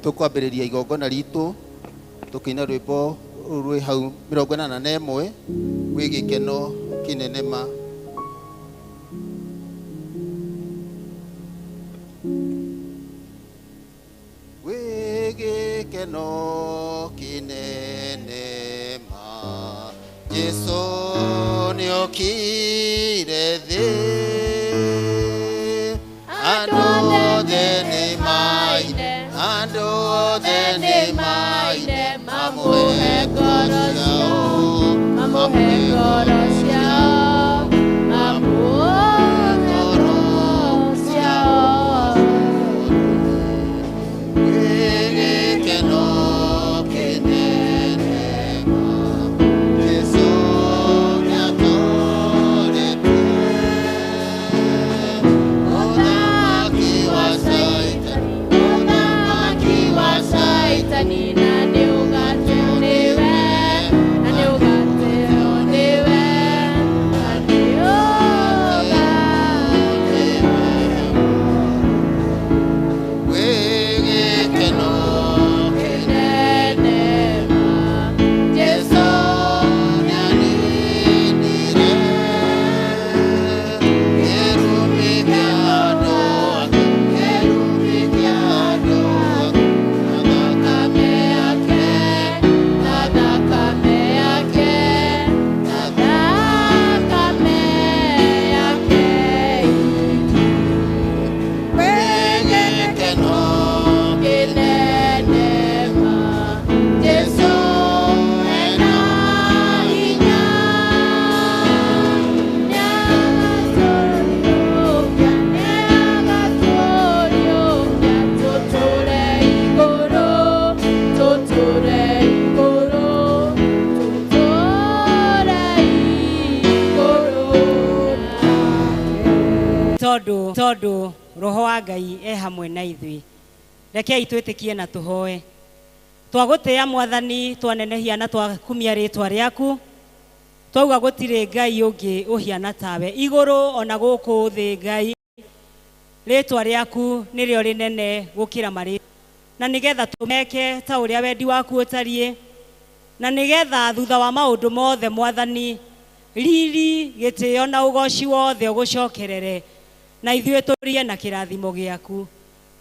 tukwambĩrĩria igongona ritũ tukĩina rwĩmbo rwĩ hau 81 gwĩ gĩkeno kĩnene ma. Gwĩ gĩkeno kĩnene ma Jesũ nĩokire thĩ, andũ othe nĩmaine, andũ othe nĩmaine, mamũhe ngoro ciao, mamũhe ngoro ciao, mamũhe ngoro ciao. Gwĩ gĩkeno kĩnene ma Jesũ nĩatũrĩte, ũthamaki wa Saitani, ũthamaki wa Saitani, na nĩũgateo nĩwe, na nĩũgateo nĩwe, na nĩũgateo nĩwe. Gwĩ gĩkeno kĩnene ma Jesũ nĩaninire kĩrumi kĩa andũ ake, kĩrumi kĩa andũ ake, na thakame yake, na thakame yake, na thakame yake. Gwĩ gĩkeno kĩnene ma Jesũ ena hinya, nĩagatũriũkia, nĩagatũriũkia, tũtũre igũrũ, tũtũre igũrũ, tũtũre igũrũ. Tondu roho wa Ngai e hamwe na ithuĩ, rekei twĩtĩkie na tũhoe. Twagũtĩa Mwathani, twanenehia na twakumia rĩtwa rĩaku, twauga gũtirĩ Ngai ũngĩ ũhiana tawe igũrũ ona gũkũ thĩ. Ngai, rĩtwa rĩaku nĩrĩo rĩnene gũkĩra marĩ, na nĩgetha tũmeke ta ũrĩa wendi waku ũtariĩ, na nĩgetha thutha wa maũndũ mothe Mwathani, riri, gĩtĩo na ũgoci wothe ũgũcokerere, na ithuĩ tũrie na kĩrathimo gĩaku.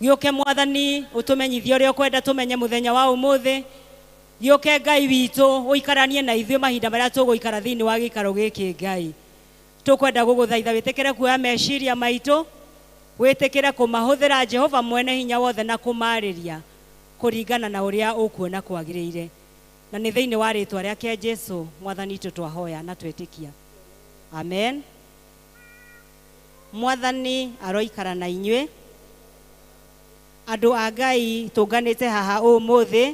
Gĩũke Mwathani, ũtũmenyithie ũrĩa ũkwenda tũmenye mũthenya wa ũmũthĩ. Gĩũke Ngai witũ, ũikaranie na ithuĩ mahinda marĩa tũgũikara thĩinĩ wa gĩikaro gĩkĩ. Ngai, tũkwenda gũgũthaitha wĩtĩkĩre kuoya meciria maitũ, wĩtĩkĩre kũmahũthĩra Jehova mwene hinya wothe na kũmarĩria kũringana na ũrĩa ũkuona kwagĩrĩire. Na nĩ thĩinĩ wa rĩtwa rĩake Jesũ Mwathani witũ twahoya na twĩtĩkia. Amen. Mwathani aroikara na inyuĩ. Andũ a Ngai tũnganĩte haha ũmũthĩ,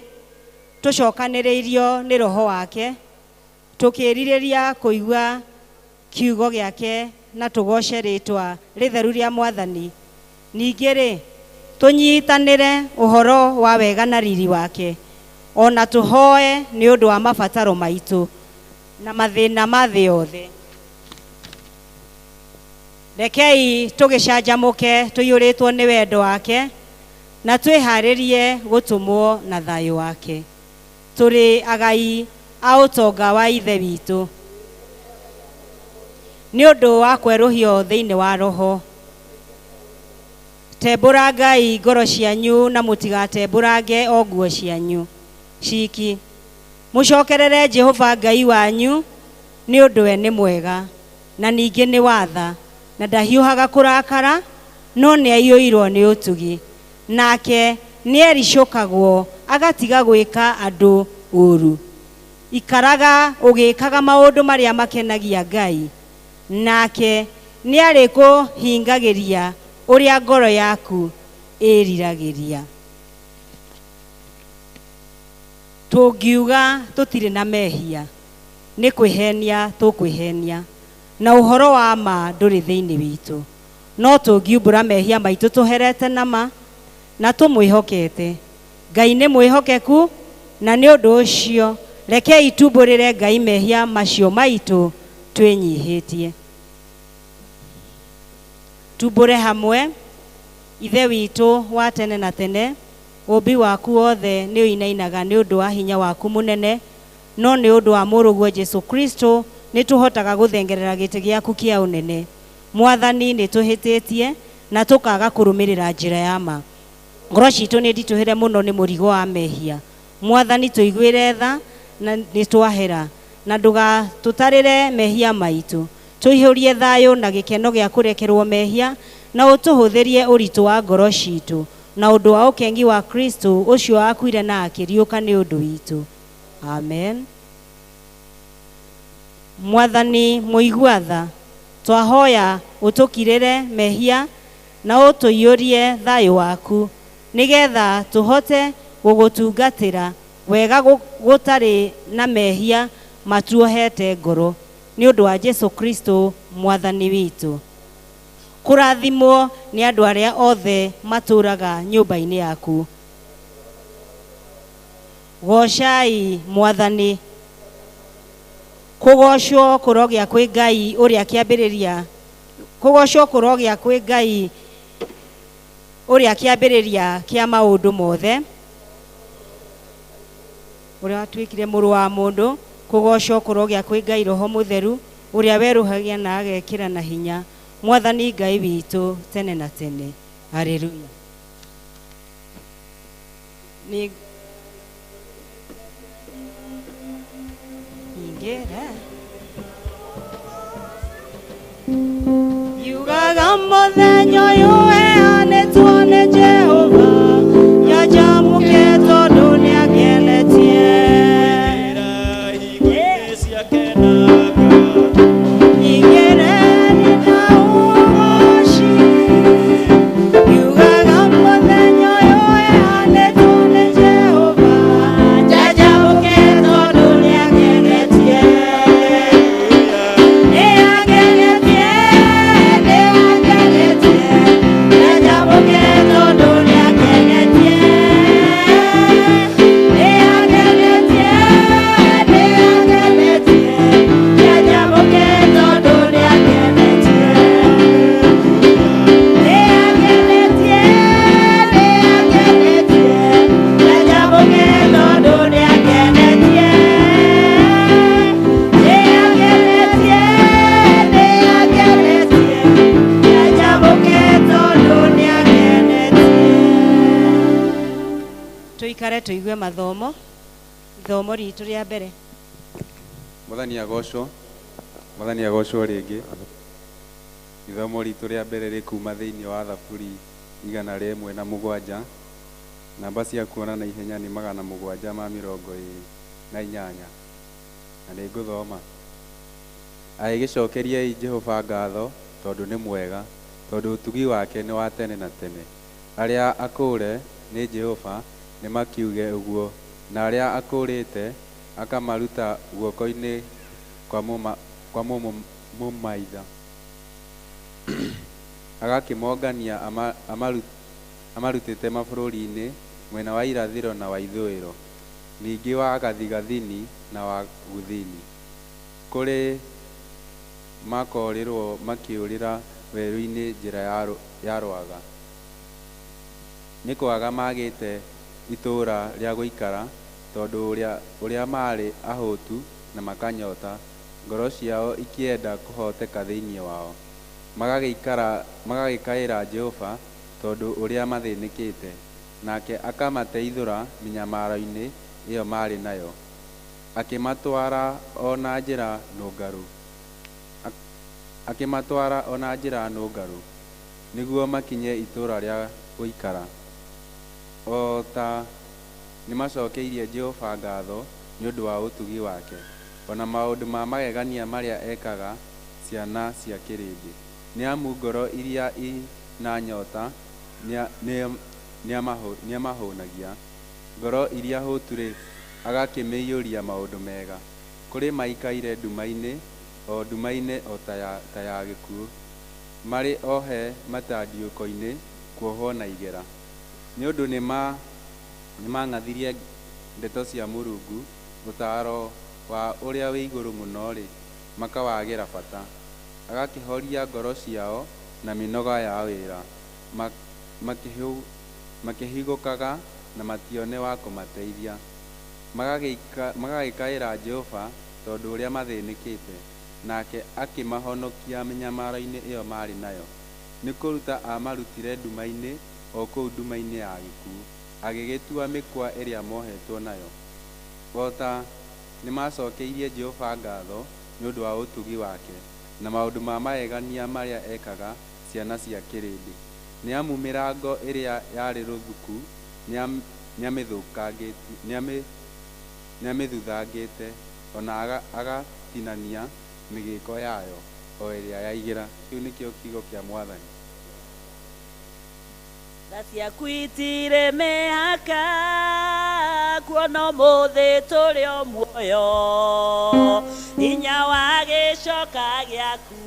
tũcokanĩrĩirio nĩ roho wake, tũkĩrirĩria kũigua kiugo gĩake na tũgoce rĩtwa rĩtheru rĩa Mwathani. Ningĩ-rĩ, tũnyitanĩre ũhoro wa wega na riri wake, ona tũhoe nĩ ũndũ wa mabataro maitũ na mathĩna ma thĩ yothe. Rekei tũgĩcanjamũke tũiyũrĩtwo nĩ wendo wake, na twĩharĩrie gũtũmwo na thayũ wake. Tũrĩ agai a ũtonga wa Ithe witũ, nĩ ũndũ wa kwerũhio thĩinĩ wa roho. Tembũra Ngai ngoro cianyu na mũtigatembũrange o nguo cianyu ciki. Mũcokerere Jehova Ngai wanyu, nĩ ũndũ we nĩ mwega, na ningĩ nĩ watha, na ndahiũhaga kũrakara, no nĩ aiyũirwo nĩ ũtugi. Nake nĩ ericũkagwo agatiga gwĩka andũ ũru. Ikaraga ũgĩkaga maũndũ marĩa makenagia Ngai, nake nĩ arĩkũhingagĩria ũrĩa ngoro yaku ĩriragĩria. Tũngiuga tũtirĩ na mehia, nĩ kwĩhenia tũkwĩhenia, na ũhoro wa ma ndũrĩ thĩinĩ witũ. No tũngiumbũra mehia maitũ tũherete na ma, na tũmwĩhokete. Ngai nĩ mwĩhokeku, na nĩ ũndũ ũcio rekei tumbũrĩre Ngai mehia macio maitũ twĩnyihĩtie. Tumbũre hamwe. Ithe witũ wa tene na tene, ũmbi waku wothe nĩ ũinainaga nĩ ũndũ wa hinya waku mũnene, no nĩ ũndũ wa mũrũguo Jesu Kristo nĩ tũhotaga gũthengerera gĩtĩ gĩaku kĩa ũnene. Mwathani nĩ tũhĩtĩtie na tũkaga kũrũmĩrĩra njĩra ya ma. Ngoro citũ nĩ nditũhĩre mũno nĩ mũrigo wa mehia. Mwathani tũiguĩre tha na nĩ twahera, na ndũgatũtarĩre mehia maitũ. Tũihũrie thayũ na gĩkeno gĩa kũrekerwo mehia, na ũtũhũthĩrie ũritũ wa ngoro citũ, na ũndũ wa ũkengi wa Kristo ũcio akuire na akĩriũka nĩ ũndũ witũ. Amen. Mwathani mũigua tha, twahoya ũtũkirĩre mehia na ũtũiyũrie thayũ waku, nĩgetha tũhote gũgũtungatĩra wega gũtarĩ na mehia matuohete ngoro, nĩ ũndũ wa Jesu Kristo Mwathani witũ. Kũrathimwo nĩ andũ arĩa othe matũraga nyũmba-inĩ yaku. Gocai Mwathani. Kũgocwo kũrogĩa kwĩ Ngai ũrĩa kĩambĩrĩria. Kũgocwo kũrogĩa kwĩ Ngai ũrĩa kĩambĩrĩria kĩa maũndũ mothe, ũrĩa watuĩkire mũrũ wa mũndũ. Kũgocwo kũrogĩa kwĩ Ngai Roho Mũtheru ũrĩa werũhagia na agekĩra na hinya, Mwathani Ngai witũ tene na tene. Haleluya. Yugaga mũthenya ũyũ ũheanĩtwo nĩ Jehova, nyanjamũke tondũ nĩagenetie. Igĩreni na ũgooci. Yugaga mũthenya ũyũ ũheanĩtwo nĩ Jehova, nyanjamũke tondũ nĩagenetie. Tuikare tuigue mathomo. Ithomo ritũ rĩa mbere. Mwathani agocwo. Mwathani agocwo rĩngĩ. Ithomo ritũ rĩa mbere rĩkuma thĩinĩ wa Thaburi 107. Namba cia kuona na ihenya nĩ 728. Na nĩ ngũthoma. Agĩgĩcokeriai Jehova ngatho tondũ nĩ mwega, tondũ ũtugi wake nĩ wa tene na tene. Arĩa akũũre nĩ Jehova nĩ makiuge ũguo, na arĩa akũrĩte akamaruta guoko-inĩ kwa mũmaitha, agakĩmongania amarutĩte mabũrũri-inĩ mwena wa irathĩro na wa ithũĩro, ningĩ wa gathigathini na wa guthini. Kũrĩ makorĩrwo makĩũrĩra werũ-inĩ njĩra ya rwaga, nĩ kwaga magĩte itũũra rĩa gũikara, tondũ ũrĩa marĩ ahũtu na makanyota, ngoro ciao ikĩenda kũhoteka thĩinĩ wao. Magagĩkaĩra Jehova tondũ ũrĩa mathĩnĩkĩte, nake akamateithũra mĩnyamaro-inĩ ĩyo marĩ nayo. Akĩmatwara o na njĩra nũngarũ, nĩguo makinye itũũra rĩa gũikara. O ta nĩ macokeirie Jehova ngatho nĩ ũndũ wa ũtugi wake, ona maũndũ ma magegania marĩa ekaga ciana cia kĩrĩndĩ. Nĩ amu ngoro iria ina nyota nĩ amahũnagia, ngoro iria hũtu-rĩ agakĩmĩiyũria maũndũ mega. Kũrĩ maikaire nduma-inĩ, o nduma-inĩ o ta ya gĩkuũ, marĩ ohe matandiũko-inĩ kuohwo na igera. Nĩ ũndũ nĩ mang'athirie ndeto cia Mũrungu, ũtaaro wa ũrĩa wĩ igũrũ mũno-rĩ, makawagĩra bata. Agakĩhoria ngoro ciao na mĩnoga ya wĩra, makĩhigũkaga na matione wa kũmateithia. Magagĩkaĩra Jehova tondũ ũrĩa mathĩnĩkĩte, nake akĩmahonokia mĩnyamaro-inĩ ĩyo marĩ nayo. Nĩ kũruta amarutire nduma-inĩ, o kũu nduma-inĩ ya gĩkuũ, agĩgĩtua mĩkwa ĩrĩa mohetwo nayo. Wota nĩ macokeirie Jehova ngatho nĩ ũndũ wa ũtugi wake na maũndũ ma magegania marĩa ekaga ciana cia kĩrĩndĩ. Nĩamu mĩrango ĩrĩa yarĩ rũthuku nĩamĩthuthangĩte, ona agatinania mĩgĩko yayo o ĩrĩa yaigĩra. Kĩu nĩkĩo kiugo kĩa Mwathani. Tha ciaku itirĩ mĩhaka, kuona ũmũthĩ tũrĩ o muoyo, hinya wa gĩcoka gĩaku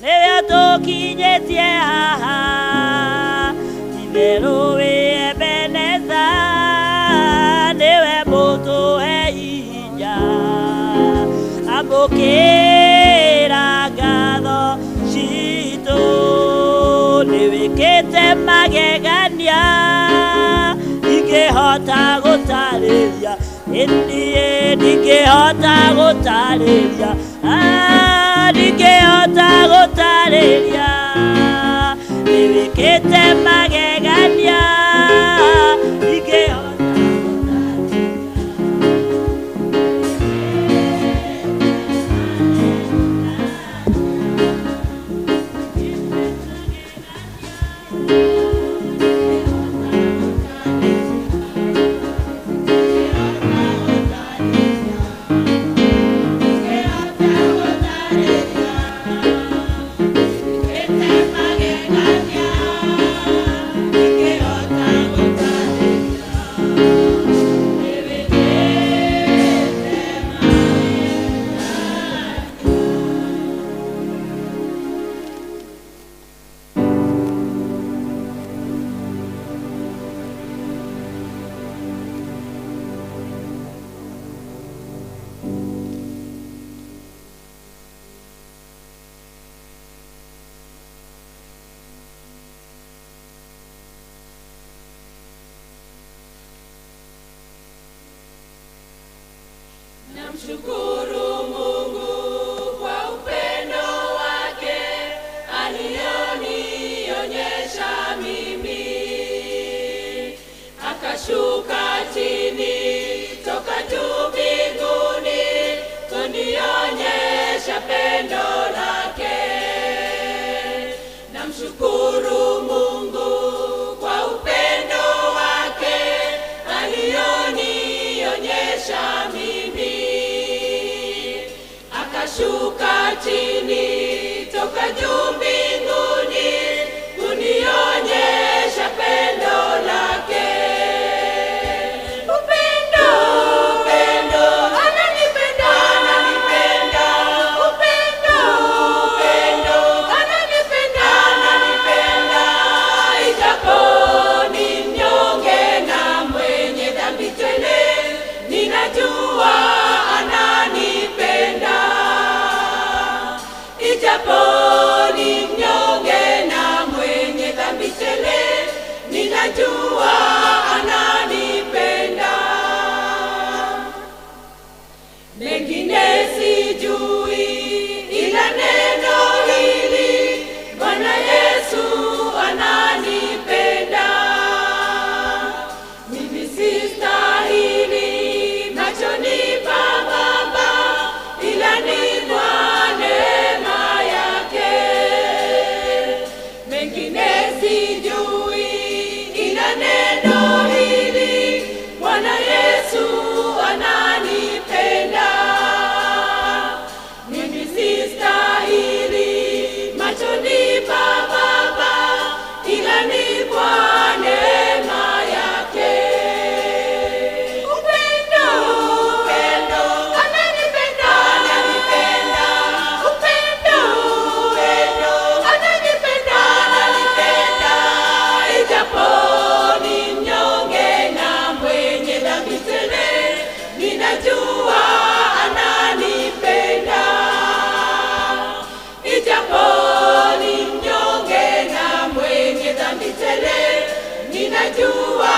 nĩwe tũkinyĩtie haha. Itherũ wĩ Ebeneza, nĩwe mũtũhe hinya, amũkĩra ngatho citũ. Nĩwĩkĩte magegania ingĩhota gũtarĩria, niĩ ndingĩhota gũtarĩria, ndingĩhota gũtarĩria. Nĩwĩkĩte magegania ingĩhota Namshukuru Mungu kwa upendo wake alionionyesha mimi, akashuka chini toka juu mbinguni kunionyesha pendo lake. Namshukuru Mungu kwa upendo wake alionionyesha mimi, akashuka chini toka juu mbinguni kunionyesha pendo lake. Upendo, upendo, ananipenda, ananipenda. Upendo, upendo, ananipenda, ananipenda. Ijapo ni mnyonge na mwenye dhambi tele, ninajua ananipenda. Ijapo ni mnyonge na mwenye dhambi tele, ninajua ananipenda. Mengine sijui ila neno hili, Bwana Yesu ananipenda. Mimi sistahili machoni pa Baba, ila ni kwa neema yake. Mengine sijui ila neno hili, Bwana Yesu ananipenda. Mimi sistahili machoni pa Baba, ila ni kwa neema yake. Upendo, upendo, ananipenda, ananipenda. Upendo, upendo, ananipenda, ananipenda. Ijapo ni mnyonge na mwenye dhambi tele, ninajua ananipenda. Ijapo ni mnyonge na mwenye dhambi tele, ninajua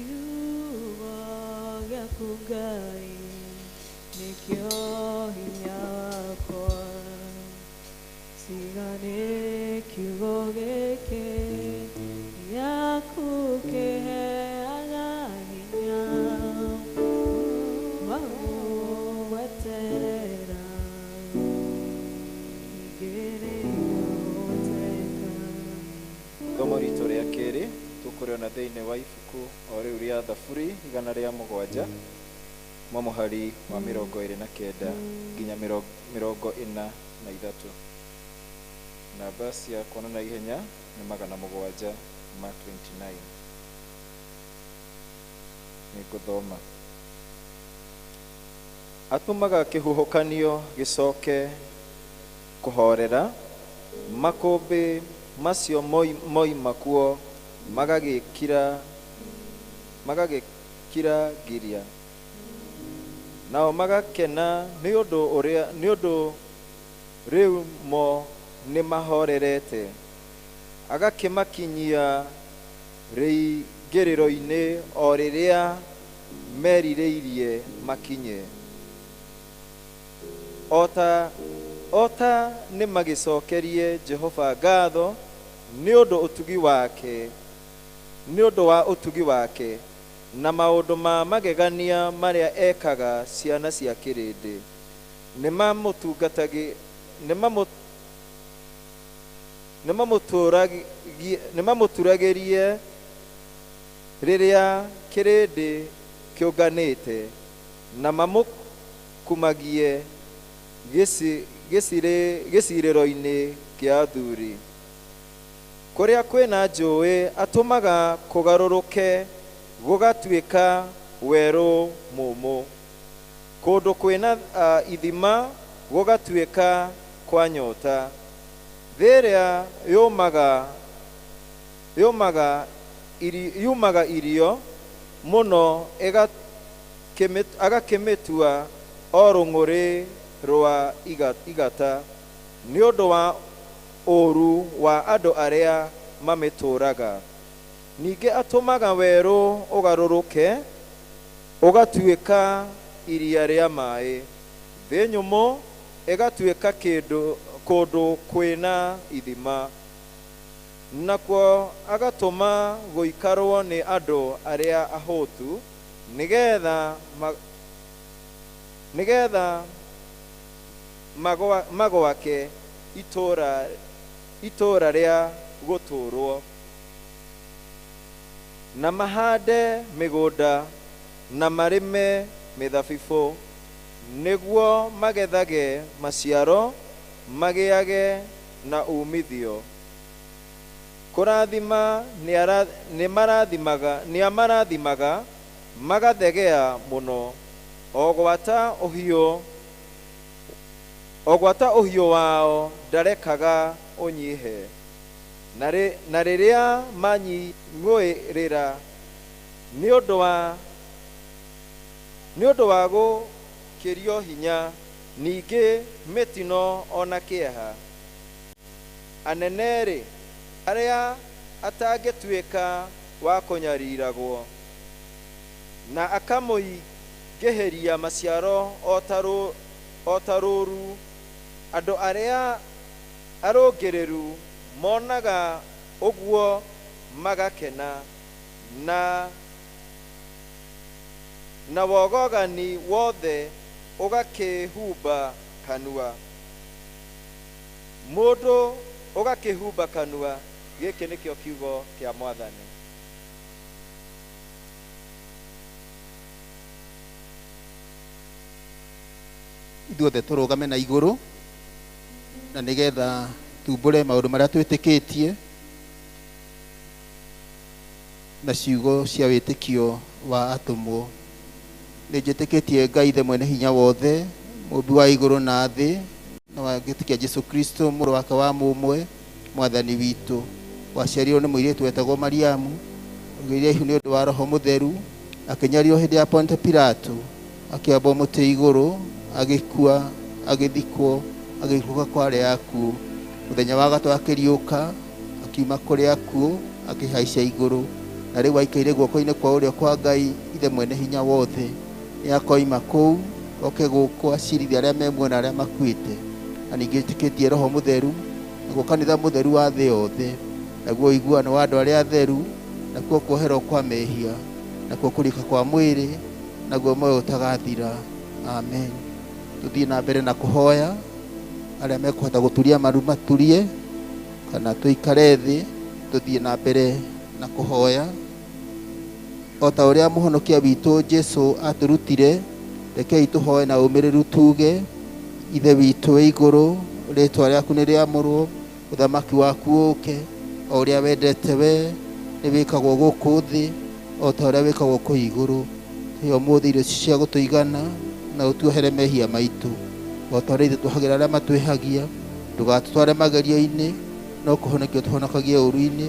kiugo gĩaku Ngai nĩkĩo hinya wakwa, tiga nĩ kiugo gĩkĩ gĩaku kĩheaga hinya wa gweterera Thomo ritũ rĩa kerĩ tũkũrĩona thĩinĩ wa ibuku o rĩu rĩa Thaburi 107 mũhari wa 29 nginya 43. Namba cia kuonana ihenya nĩ 729. Nĩngũthoma. Atũmaga kĩhuhũkanio gĩcoke kũhorera, makũmbĩ macio moima kuo magagĩkira Giria, nao magakena nĩ ũndũ rĩu mo nĩ mahorerete, agakĩmakinyia rĩingĩrĩro-inĩ o rĩrĩa merirĩirie makinye. Ota nĩ magĩcokerie Jehova ngatho nĩ ũndũ wa ũtugi wake na maũndũ ma magegania marĩa ekaga ciana cia kĩrĩndĩ. Nĩ mamũturagĩrie rĩrĩa kĩrĩndĩ kĩũnganĩte, na mamũkumagie gĩcirĩro-inĩ kĩa athuri. Kũrĩa kwĩna njũĩ atũmaga kũgarũrũke gũgatuĩka werũ mũmũ, kũndũ kwĩna ithima gũgatuĩka kwa nyota. Thĩ ĩrĩa yumaga irio mũno agakĩmĩtua o rũng'ũrĩ rwa igata, nĩ ũndũ wa ũũru wa andũ arĩa mamĩtũũraga. Ningĩ atũmaga werũ ũgarũrũke ũgatuĩka iria rĩa maĩ, thĩ nyũmũ ĩgatuĩka kũndũ kwĩna ithima. Nakuo agatũma gũikarwo nĩ andũ arĩa ahũtu, nĩgetha magwake itũũra rĩa gũtũũrwo, na mahande mĩgũnda na marĩme mĩthabibũ, nĩguo magethage maciaro, magĩage na umithio. Kũrathima nĩamarathimaga magathegea mũno, o gwata ũhiũ wao ndarekaga ũnyihe, na rĩrĩa manyuĩrĩra nĩ ũndũ wa gũkĩrio hinya, ningĩ mĩtino ona kĩeha. Anene-rĩ, arĩa atangĩtuĩka wa kũnyariragwo, na akamũingĩhĩria maciaro o ta rũũru. Andũ arĩa arũngĩrĩru monaga ũguo magakena, na wogogani wothe ũgakĩhumba kanua. Mũndũ ũgakĩhumba kanua. Gĩkĩ nĩkĩo kiugo kĩa Mwathani. Ithuothe tũrũgame na igũrũ, na nĩgetha tumbũre maũndũ marĩa twĩtĩkĩtie na ciugo cia wĩtĩkio wa atũmwo. Nĩnjĩtĩkĩtie Ngai Ithe mwene hinya wothe, mũmbi wa igũrũ na thĩ, na wagĩtĩkia Jesũ Kristo mũrũ wake wa mũmwe, Mwathani witũ, waciarirwo nĩ mũirĩtu wetagwo Mariamu, agĩire ihu nĩ ũndũ wa Roho Mũtheru, akĩnyario hĩndĩ ya Ponte Pilato, akĩambwo mũtĩ igũrũ, agĩkua, agĩthikwo, agĩikũka kwa arĩa akuũ. Mũthenya wa gatatũ akĩriũka, akiuma kũrĩ akuũ, akĩhaica igũrũ, na rĩu aikaire guoko-inĩ kwa ũrĩo kwa Ngai ithe mwene hinya wothe. Nĩ akoima kũu oke gũkũ acirithia arĩa me muoyo na arĩa makuĩte, na ningĩ njĩtĩkĩtie Roho Mũtheru, naguo kanitha mũtheru wa thĩ yothe, naguo ũiguano wa andũ arĩa atheru, nakuo kuoherwo kwa mehia, nakuo kũrika kwa mwĩrĩ, naguo muoyo ũtagathira. Amen. Tuthiĩ na mbere na kũhoya. Arĩa mekũhota gũturia maru maturie, kana tũikare thĩ tuthiĩ na mbere na kũhoya. O ta ũrĩa mũhonokia witũ Jesũ atũrutire, rekei tũhoe na ũmĩrĩru tuge: Ithe witũ wĩ igũrũ, rĩĩtwa rĩaku nĩ rĩamũrwo, ũthamaki waku ũũke, o ũrĩa wendete we nĩ wĩkagwo gũkũ thĩ o ta ũrĩa wĩkagwo kũu igũrũ. He ũmũthĩ irio cia gũtũigana, na ũtuohere mehia maitũ o ta ũrĩa ithuĩ tuohagĩra arĩa matwĩhagia, ndũgatũtware magerio-inĩ, no kũhonokio tũhonokagie ũũru-inĩ,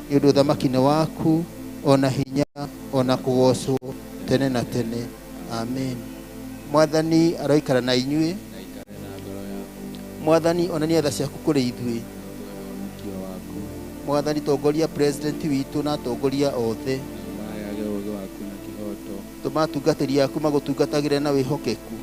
nĩ ũndũ ũthamaki nĩ waku, ona hinya, ona kũgocwo tene na tene. Amen. Mwathani aroikara na inyuĩ. Mwathani onania tha ciaku kũrĩ ithuĩ. Mwathani tongoria president witũ na atongoria othe. Tũma atungatĩri aku magũtungatagĩre na wĩhokeku.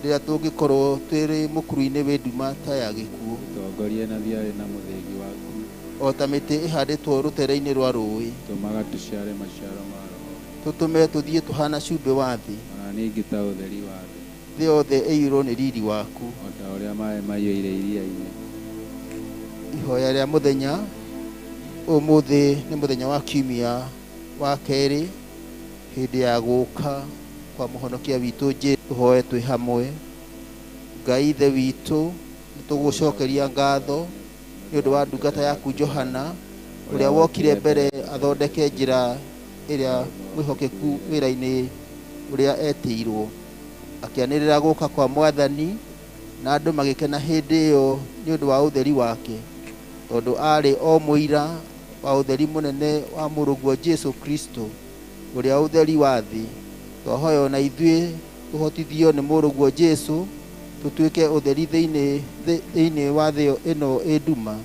Rĩrĩa tũngĩkorwo twĩrĩ mũkuru-inĩ wĩ nduma ta ya gĩkuũ, tongoria na thiarĩ na mũthĩgi waku. O ta mĩtĩ ĩhandĩtwo rũtere-inĩ rwa rũĩ, tũmaga tũciare maciaro ma Roho. tũtũme tũthiĩ tũhana cumbĩ wa thĩ, na ningĩ ta ũtheri wa thĩ. thĩ yothe ĩiyũrwo nĩ riri waku. O ta ũrĩa maĩ maiyũire iria-inĩ. Ihoya rĩa mũthenya. Ũmũthĩ nĩ mũthenya wa kiumia wa kerĩ hĩndĩ ya gũũka kwa mũhonokia witũ Jesũ. Tũhoe twĩ hamwe. Ngai ithe witũ, nĩtũgũcokeria ngatho nĩ ũndũ wa ndungata yaku Johana, ũrĩa wokire mbere athondeke njĩra ĩrĩa mwĩhokeku wĩra-inĩ ũrĩa etĩirwo, akĩanĩrĩra gũũka kwa Mwathani, na andũ magĩkena hĩndĩ ĩyo nĩ ũndũ wa ũtheri wake, tondũ arĩ o mũira wa ũtheri mũnene wa mũrũguo Jesũ Kristo, ũrĩa ũtheri wa thĩ. Twahoya ona ithuĩ tũhotithio nĩ mũrũguo Jesũ, tũtuĩke ũtheri thĩinĩ wa thĩ ĩno ĩ nduma,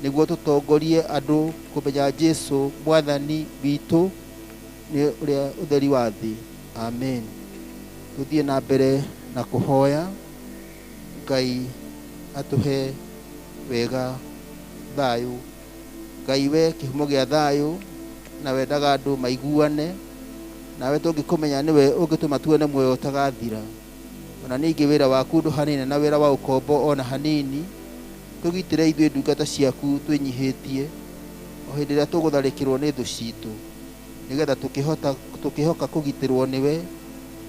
nĩguo tũtongorie andũ kũmenya Jesũ Mwathani witũ nĩ ũrĩa ũtheri wa thĩ. Amen. Tuthiĩ na mbere na kũhoya. Ngai atũhe wega thayũ. Ngai we kĩhumo gĩa thayũ, na wendaga andũ maiguane, nawe tũngĩkũmenya nĩwe ũngĩtũma tuone muoyo ũtagathira. Ona ningĩ wĩra waku ndũhanine na wĩra wa ũkombo ona hanini. Tũgitĩre ithuĩ ndungata ciaku twĩnyihĩtie, o hĩndĩ ĩrĩa tũgũtharĩkĩrwo nĩ thũ citũ, nĩgetha tũkĩhoka kũgitĩrwo nĩwe,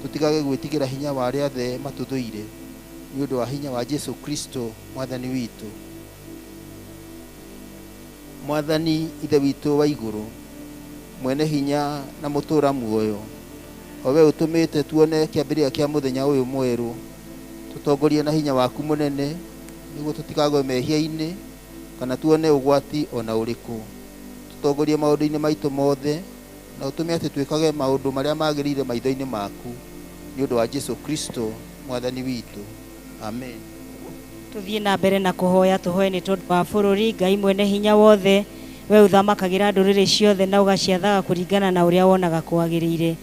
tũtigage gwĩtigĩra hinya wa arĩa othe matũthũire, nĩ ũndũ wa hinya wa Jesũ Kristo Mwathani witũ. Mwathani ithe witũ wa igũrũ, mwene hinya na mũtũra muoyo, o we ũtũmĩte tuone kĩambĩrĩria kĩa mũthenya ũyũ mwerũ, tũtongorie na hinya waku mũnene, nĩguo tũtikagwe mehia-inĩ kana tuone ũgwati ona ũrĩkũ. Tũtongorie maũndũ-inĩ maitũ mothe, na ũtũme atĩ twĩkage maũndũ marĩa magĩrĩire maitho-inĩ maku, nĩ ũndũ wa Jesũ Kristo Mwathani witũ. Amen. Tuthiĩ na mbere na kũhoya. Tũhoe nĩ tondũ wa bũrũri. Ngai mwene hinya wothe, we ũthamakagĩra ndũrĩrĩ ciothe na ũgaciathaga kũringana na ũrĩa wonaga kwagĩrĩire.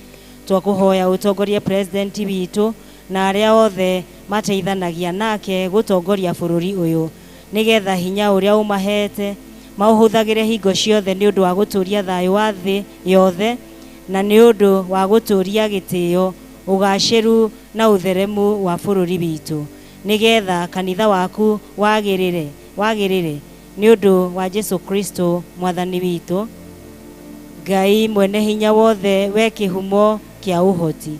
Twakũhoya ũtongorie president witũ na arĩa othe mateithanagia nake gũtongoria bũrũri ũyũ, nĩgetha hinya ũrĩa ũmahete maũhũthagĩre hingo ciothe nĩ ũndũ wa gũtũũria thayũ wa thĩ yothe, na nĩ ũndũ wa gũtũũria gĩtĩo, ũgacĩru na ũtheremu wa bũrũri witũ, nĩgetha kanitha waku wagĩrĩre nĩ ũndũ wa Jesũ Kristo Mwathani witũ. Ngai mwene hinya wothe, we kĩhumo kĩa ũhoti,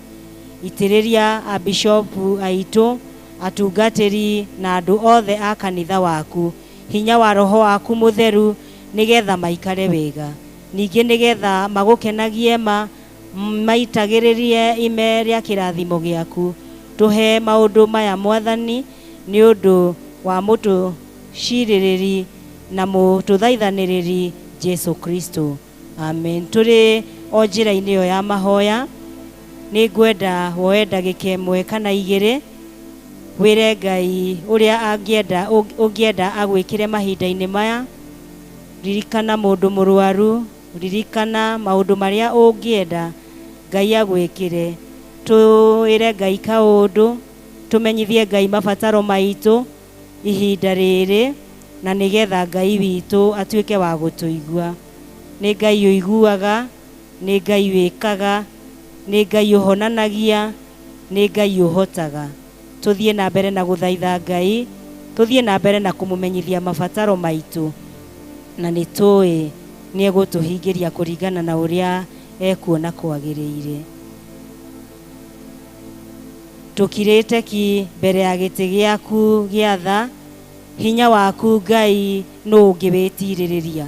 itĩrĩria abishopu aitũ, atungatĩri na andũ othe a kanitha waku hinya wa Roho waku mũtheru, nĩgetha maikare wega, ningĩ nĩgetha magũkenagie maitagĩrĩrie ime rĩa kĩrathimo gĩaku. Tũhe maũndũ maya Mwathani, nĩ ũndũ wa mũtũcirĩrĩri na mũtũthaithanĩrĩri Jesũ Kristo. Amen. Tũrĩ o njĩra-inĩ ĩyo ya mahoya, nĩ ngwenda woe ndagĩka ĩmwe kana igĩrĩ wĩre Ngai ũrĩa ũngĩenda agwĩkĩre mahinda-inĩ maya, ririkana mundu murwaru, ririkana maundu maria ungienda Ngai agwikire. Tuire Ngai kaundu, tumenyithie Ngai mabataro maitu ihinda riri, na nigetha Ngai witu atuike wa gutuigua. Ni Ngai uiguaga, ni Ngai wikaga, ni Ngai uhonanagia, ni Ngai uhotaga. Tuthie na mbere na guthaitha Ngai, tuthie na mbere na kumumenyithia mabataro maitu, na nitui ni egutuhingiria kuringana na uria ekuona kwagiriire. Tukirite ki mbere ya giti giaku giatha, hinya waku Ngai no ungiwitiririria.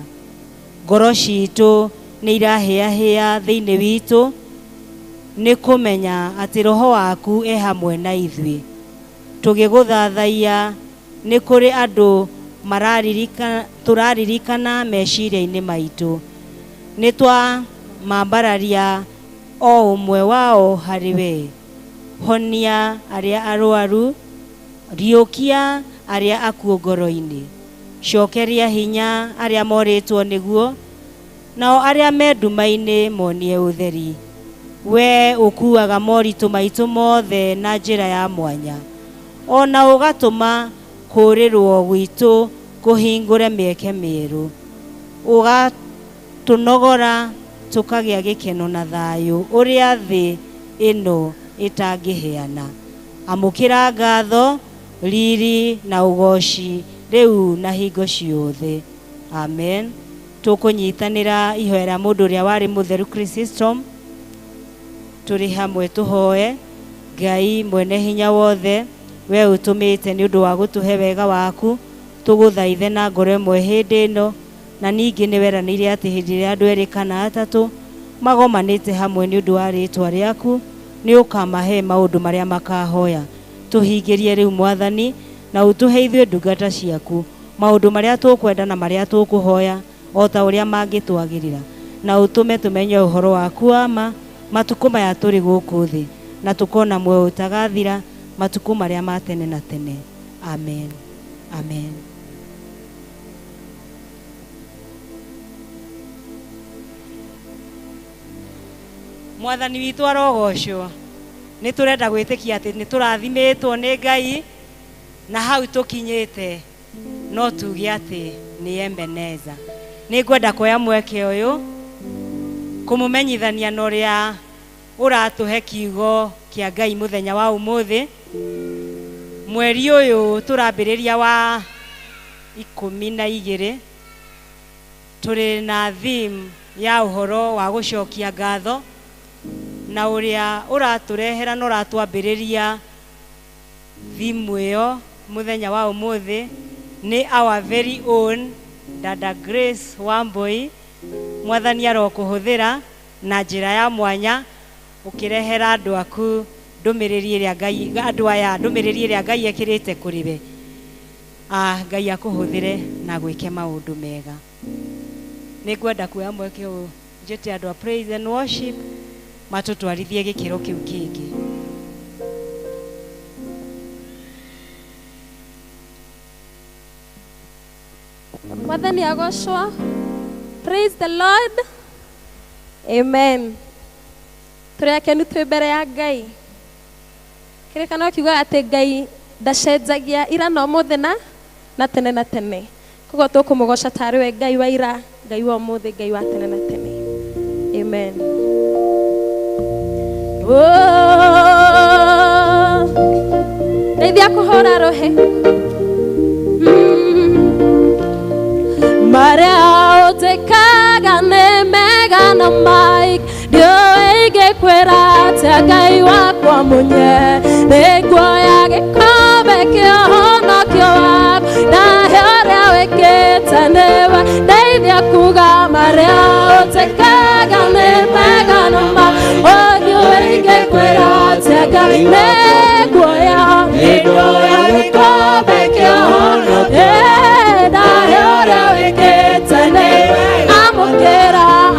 Ngoro citu ni irahia thiini witu, ni kumenya ati roho waku e hamwe na ithui. Tugiguthathaia ni kuri andu turaririkana meciria-ini maitu, ni twa mambararia o umwe wao hariwe. Honia aria arwaru, riukia aria akuo ngoro-ini, cokeria hinya aria moritwo niguo, nao aria menduma-ini monie utheri. We ukuaga moritu maitu mothe na njira ya mwanya, ona ugatuma kurirwo gwitu kuhingure mieke miru, ugatunogora tukagia gikeno na thayu uria thi ino itangiheana. Amukira ngatho, riri na ugoci riu na hingo ciothe. Amen. Tukunyitanira ihoera mundu uria wari mutheru Chrysostom, turi hamwe tuhoe. Ngai mwene hinya wothe, we utumite ni undu wa gutuhe wega waku, tuguthaithe na ngoro imwe hindi ino, na ningi ni weranire ati hindi ria andu eri kana atatu magomanite hamwe ni undu wa ritwa riaku, ni ukamahe maundu maria makahoya. Tuhingirie riu Mwathani, na utuhe ithuĩ ndungata ciaku maundu maria tukwenda na maria tukuhoya o ta uria mangitwagirira, na utume tumenye uhoro waku ama matuku maya turi guku thi, na tukona muoyo utagathira matuku maria ma tene na tene. Amen. Amen. Mwathani witu arogocwo. Ni turenda gwitikia ati ni turathimitwo ni Ngai, na hau tukinyite no tuge ati ni Ebeneza. Ni ngwenda kuoya mweke uyu kumumenyithania noria uratuhe kiugo kia Ngai muthenya wa umuthi. Mweri uyu turambiriria wa 12 turi na theme ya uhoro wa gucokia ngatho, na uria uraturehera no ratwambiriria theme iyo muthenya wa umuthi ni our very own Dada Grace Wambui. Mwathani arokuhuthira na njira ya mwanya ukirehera andu aku ndumiriri iria Ngai, andu aya ndumiriri iria Ngai ekirite kuriwe. Ngai akuhuthire na gwike maundu mega. Ni ngwenda kuoya mweke uyu njite andu a praise and worship matutwarithie gikiro kiu kingi. Mwathani agocwo. Praise the Lord. Amen. Turekenu twi mbere ya Ngai. Kirekano kiuga ati Ngai ndacenjagia ira no muthi na tene na tene. Koguo tukumugoca tari we Ngai wa ira, Ngai wa muthi, Ngai wa tene na tene. Amen. Ndeithia kuhora rohe. Maria utekaga ne mega na mic dio igekwera ati Ngai wakwa munye negwa yage kobe kiohono kio na hore weketa newa ndeithia kuga. Maria utekaga ne mega na mic dio igekwera ati Ngai negwa yage kobe kiohono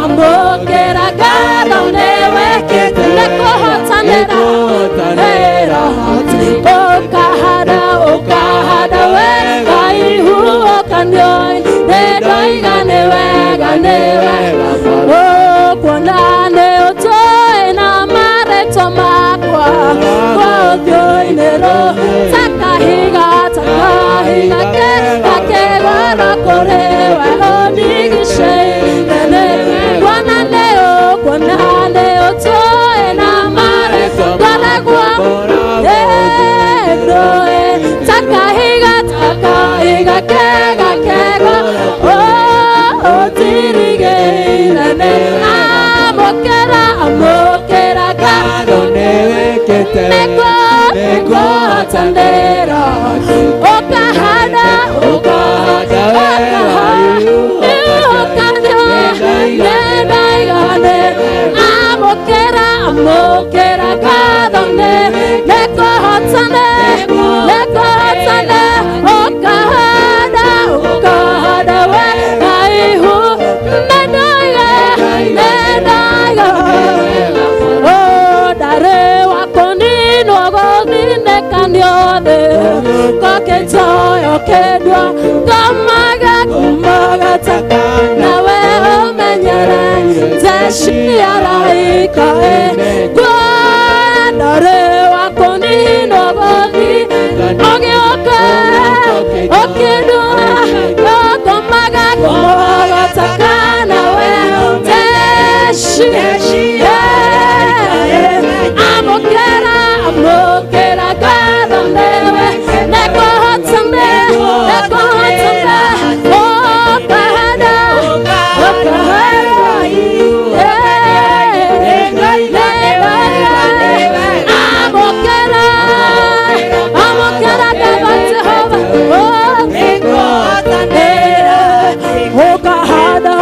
amukera gado newe kitule kohotanera ukahada we Ngai huo kanyoi nedoi ganewe nĩ wega kuonane ũtũĩ na marĩtwa makwa kwa ũthiũ-inĩ takahiga kegoro kũrĩ we ũndigicĩire kuonane ũtũĩ na marĩtwa ngoragwo takahiga kegoro ũtirigĩire amũkĩra ngatho nĩngũhatanĩra ũkahanda nĩndaigane amũkĩra ngatho nĩngũhatane ũkahanda we aihu nĩndaiga ndarĩ wakoninwo gũthinĩkanio thĩ gũkĩnjoyo kĩndua ngomaga taka nawe ũmenyere jeshi araika ndarĩ wakoninwo ũgĩũka ũkĩndua ngomaga taka nawe jeshi amũkĩra ngatho nĩwe nĩkũhotane ũkahanda amũkĩra ngatho Jehova ũkahanda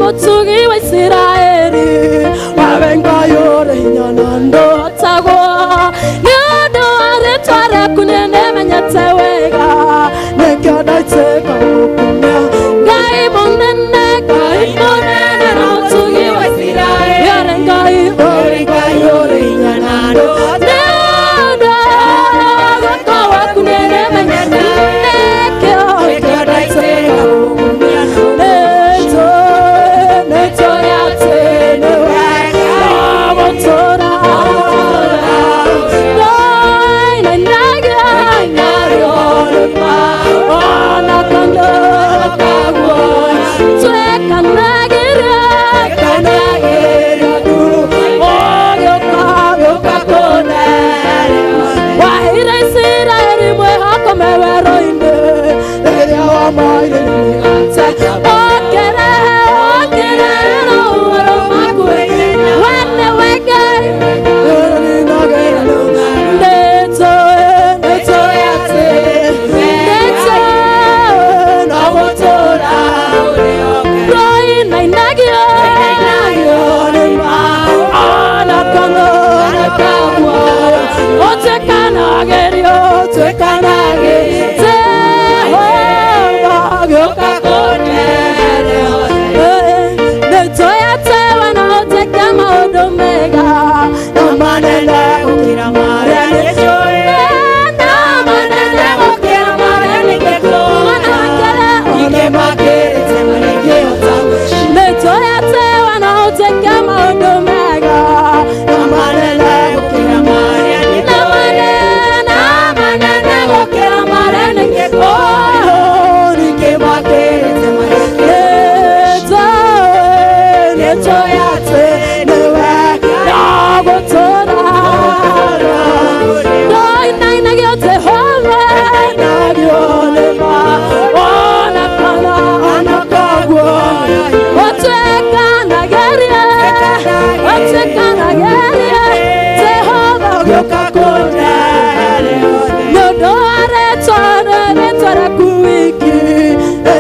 Mutugi wa Israeli wabenga yore nyanando tago nyodo aretware kunene menyete wega nekada teka kumya gai monene na mutugi wa Israeli yarenga yore nyanando nyodo kwa kunene menyete nekada teka kumya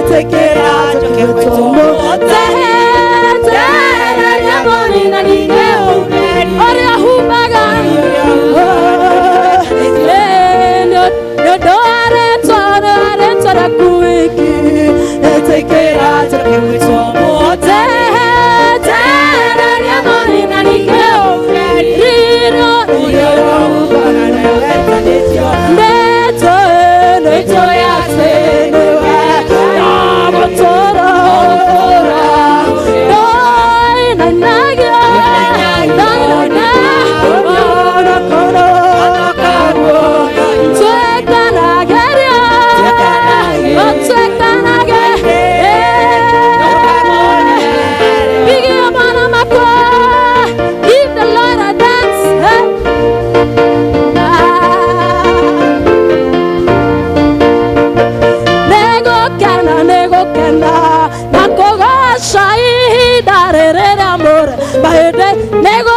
Take it out, mahede nego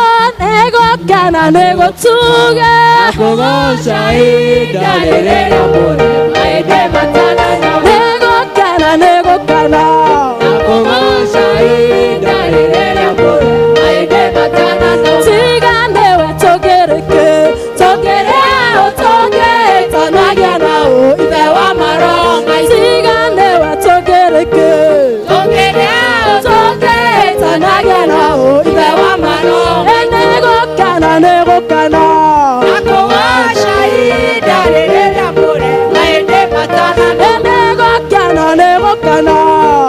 kana nego tuge Nakugoca ihinda rĩrĩ rĩamũre mahĩndĩ matananyama nego kana Nakugoca ihinda rĩrĩ rĩamũre mahĩndĩ matananyama tigane we togereke tanagia nao Ithe wa maronga tigane we togereke tanagia nao Ithe wa maronga nego kana Nakugoca ihinda rĩrĩ rĩamũre mahĩndĩ matananyama nego kana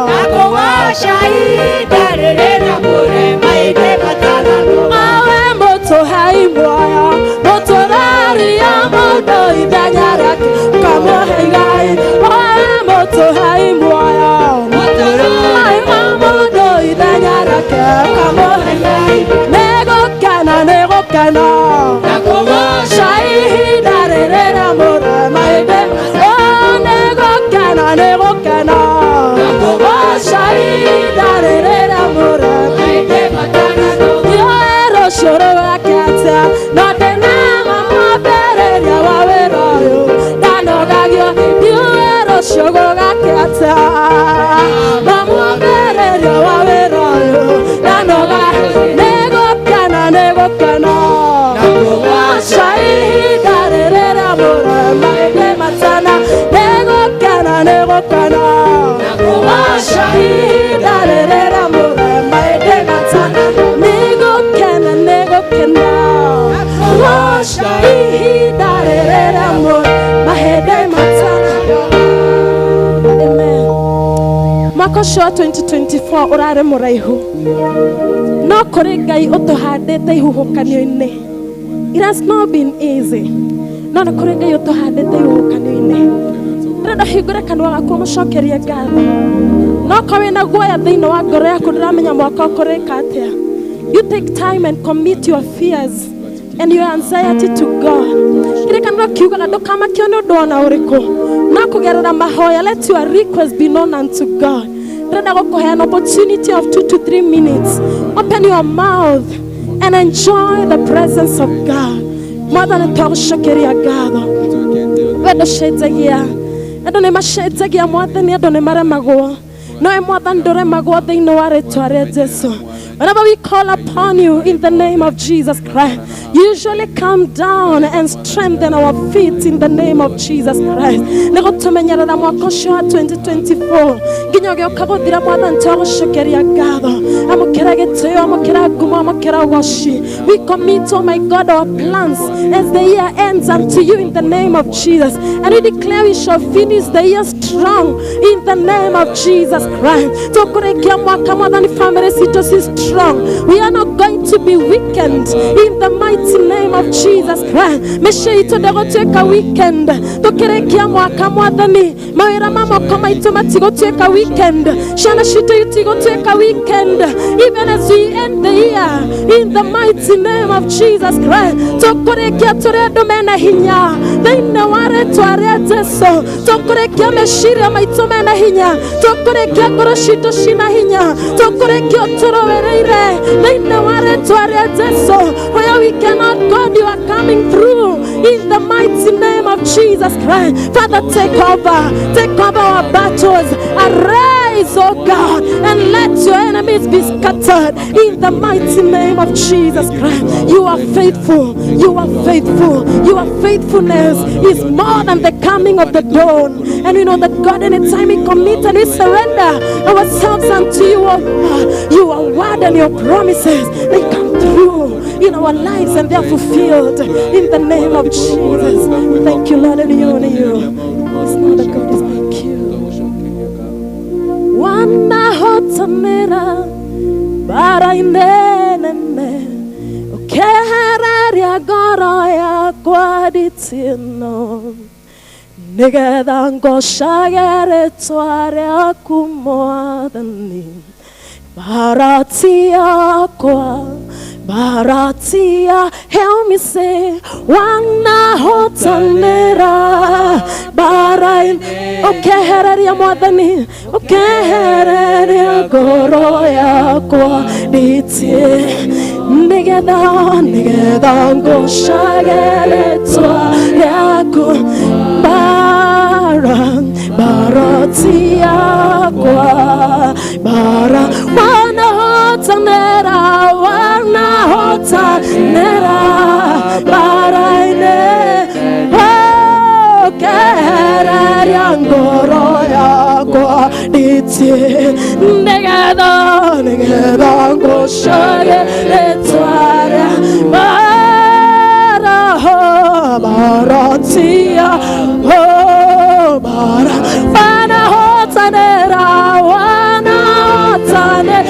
Nakugoca ihinda rĩrĩ rĩamũre mahĩndĩ matananyama awe moto hai moya moto raria moto idanyarake kamo heigai awe moto hai moya moto raria moto idanyarake kamo heigai nego kana Nakugoca ihinda rĩrĩ rĩamũre mahĩndĩ nego kana nakugoca ihinda rĩrĩ rĩamũre mahĩndĩ matananyama Dioro shoroga kata no denama mabereria wawerayo danogagio Dioro shoroga kata mabereria wawerayo danoga nego kana nakugoca ihinda rĩrĩ rĩamũre mahĩndĩ matana nego kana nakugoca ihinda rĩrĩ rĩamũre mahĩndĩ matana nego kana nakugoca ihinda rĩrĩ rĩamũre mahĩndĩ matana Amen. Mwaka ũcio wa 2024 ũrarĩ mũraihu no kũrĩ Ngai ũtũhandĩte ihuhũkanio-inĩ. It has not been easy. No nĩ kũrĩ Ngai ũtũhandĩte ihuhũkanio-inĩ. Ndĩrenda hingũre kanua gaku mũcokerie ngatho. No korwo wĩna guoya thĩinĩ wa ngoro yaku ndĩramenya mwaka ũkũrĩka atĩa. You take time and commit your fears and your anxiety to God. Kĩrĩkanĩro kiugaga ndũkamakio nĩ ũndũ ona ũrĩkũ. No kũgerera mahoya, let your request be known unto God. Ndĩrenda gũkũhe an opportunity of 2 to 3 minutes. Open your mouth and enjoy the presence of God. Mwathani twagũcokeria ngatho. We ndũcenjagia. Andũ nĩ macenjagia Mwathani, andũ nĩ maremagwo. Nowe Mwathani ndũremagwo thĩinĩ wa rĩĩtwa rĩa Jesũ. Whenever we call upon you in the name of Jesus Christ, you usually come down and strengthen our feet in the name of Jesus Christ. Nĩguo tũmenyerera mwaka ũcio wa 2024 nginya ũgĩũka gũthira Mwathani twagũcokeria ngatho. Amũkĩra gĩtĩo, amũkĩra ngumo, amũkĩra ũgooci. We commit, oh my God, our plans as the year ends unto you in the name of Jesus. And we declare we shall finish the year strong in the name of Jesus Christ. Tũkũrĩkia mwaka Mwathani, family citũ si strong. We are not going to be weakened in the mighty name of Jesus Christ. Mĩciĩ itũ ndĩgũtuĩka weekend. Tũkĩrĩkia mwaka Mwathani, mawĩra ma moko maitũ matigũtuĩka weekend. Ciana citũ itigũtuĩka weekend. Even as we end the year in the mighty name of Jesus Christ. Tũkũrĩkia tũrĩ andũ mena hinya thĩinĩ wa rĩĩtwa rĩa Jesũ. Tũkũrĩkia meciria maitũ mena hinya. Tũkũrĩkia ngoro citũ cina hinya. Tũkũrĩkia ũtũrũĩrĩire thĩinĩ wa rĩĩtwa rĩa Jesũ. Where we cannot, God, you are coming through in the mighty name of Jesus Christ. Father, take over our battles. Arise, oh God, and let your enemies be scattered in the mighty name of Jesus Christ. You are faithful. You are faithful. Your faithfulness is more than the coming of the dawn. And we know that God, anytime we commit and we surrender ourselves unto you, oh God, your word and your promises, they come through in our lives and they are fulfilled in the name of Jesus. Thank you, Lord, and we honor you. It's not a God is like you. Wanahotanira bara inene ukehereria ngoro yakwa nditino nĩgetha ngocage rĩĩtwa rĩaku Mwathani. Baratia, help me say, wanahotanira bara ukehereria Mwathani, ukehereria ngoro yakwa nditie nigetha ngucagĩre rĩtwa rĩaku barati yakwa bara wanahotanĩra bara-inĩ kehereria ngoro yakwa nditie nigetha ngucagĩre rĩtwa rĩa barati yakwa bara wanahotanĩra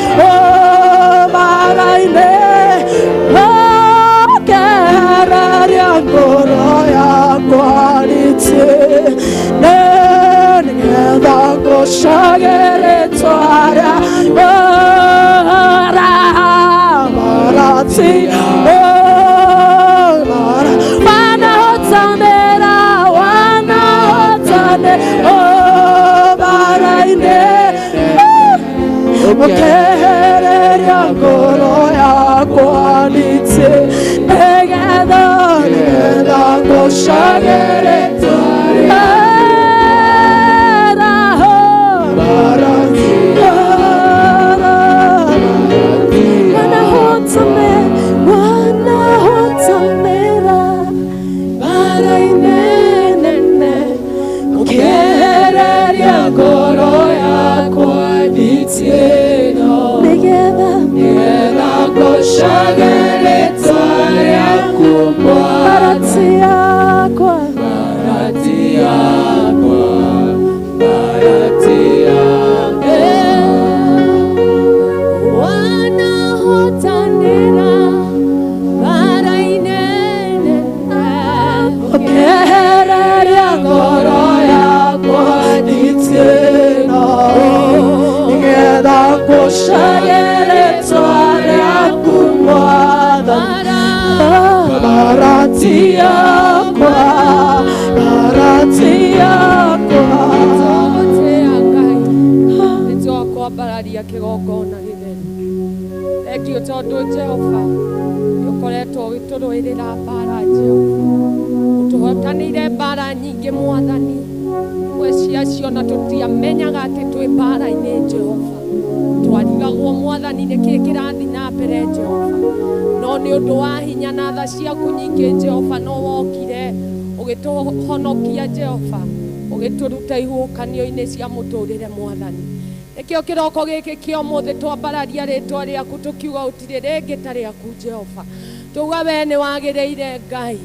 bara-inĩ kehereria ngoro yakwa nditie nigetha ngucagĩre rĩtwa rĩa barati kehereria ngoro yakwa nditie nigetha ngucagĩre rĩtwa rĩa wanahotanĩra bara-inĩ nene kehereria ngoro yakwa nditie nigetha ngucagĩre rĩtwa rĩaku barati yakwa wanahotanĩra bara-inĩ nene kehereria ngoro yakwa nditie nigetha ngucagĩre rĩtwa rĩaku barati yakwa nĩtwakwambararia kĩgongona gĩtheru. Thengiũ tondũ Jehova nĩũkoretwo ũgĩtũrũĩrĩra mbara Jehova, ũtũhotanĩire mbara nyingĩ Mwathani, imwe ciacio na tũtiamenyaga atĩ twĩ mbara-inĩ Jehova, twarigagwo Mwathani nĩkĩĩ kĩrathiĩ na mbere Jehova, no nĩ ũndũ wa hinya na tha ciaku nyingĩ Jehova no wokire ũgĩtũhonokia Jehova, ũgĩtũruta ihuhũkanio-inĩ cia mũtũrĩre Mwathani. Nĩkĩo kĩroko gĩkĩ kĩa ũmũthĩ twambararia rĩtwa rĩaku tũkiuga gũtirĩ rĩngĩ ta rĩaku Jehova, tuga we nĩ wagĩrĩire Ngai,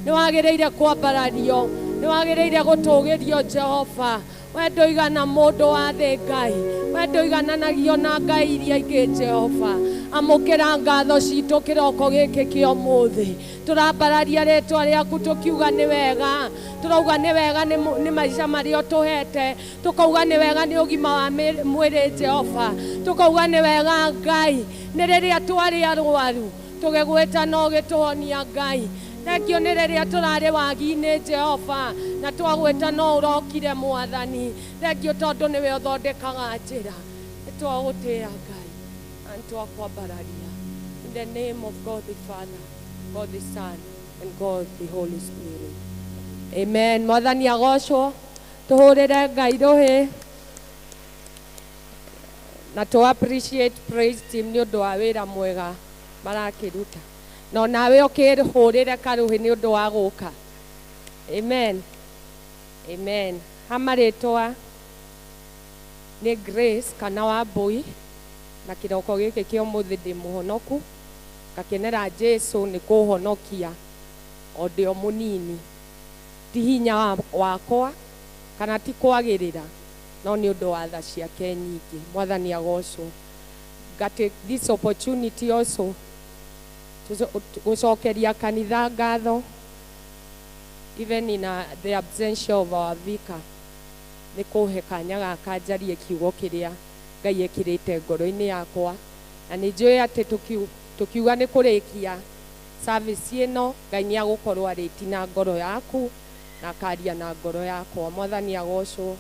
nĩ wagĩrĩire kwambarario, nĩ wagĩrĩire gũtũgĩrio Jehova, we ndũigana mũndũ wa thĩ Ngai, we ndũigananagio na ngai iria ingĩ Jehova. Amũkĩra ngatho citũ kĩroko gĩkĩ kĩa ũmũthĩ, tũrambararia rĩtwa rĩaku tũkiuga nĩ wega, tũrauga nĩ wega nĩ maica marĩa ũtũhete, tũkauga nĩ wega nĩ ũgima wa mwĩrĩ Jehova, tũkauga nĩ wega Ngai nĩ rĩrĩa twarĩ arwaru tũgĩgwĩta na ũgĩtũhonia Ngai. Thengiũ nĩ rĩrĩa tũrarĩ wagi-inĩ Jehova na twagwĩta no ũrokire Mwathani. Thengiũ tondũ nĩwe ũthondekaga njĩra, nĩtwagũtĩĩa Ngai na nĩtwakwambararia. In the name of God the Father, God the Son and God the Holy Spirit. Amen. Mwathani agocwo, tũhũrĩre Ngai rũhĩ na to appreciate praise team nĩ ũndũ wa wĩra mwega marakĩruta, no nawe ũkĩhũrĩre karũhĩ nĩ ũndũ wa gũka. Amen. Amen. Hamarĩtwa nĩ Grace kana Wambui, na kĩroko gĩkĩ kĩa ũmũthĩ ndĩ mũhonoku, ngakenera Jesu nĩ kũhonokia o ndĩ o mũnini, ti hinya wakwa kana ti kwagĩrĩra, no nĩ ũndũ wa tha ciake nyingĩ. Mwathani agocwo. Take this opportunity also gũcokeria kanitha ngatho, even in the absence of our vicar, nĩ kũhe kanya gaka njarie kiugo kĩrĩa Ngai ekĩrĩte ngoro-inĩ yakwa, na nĩ njũĩ atĩ tũkiuga nĩ kũrĩkia service ĩno, Ngai nĩ agũkorwo arĩti na ngoro yaku na akaria na ngoro yakwa. Mwathani agocwo.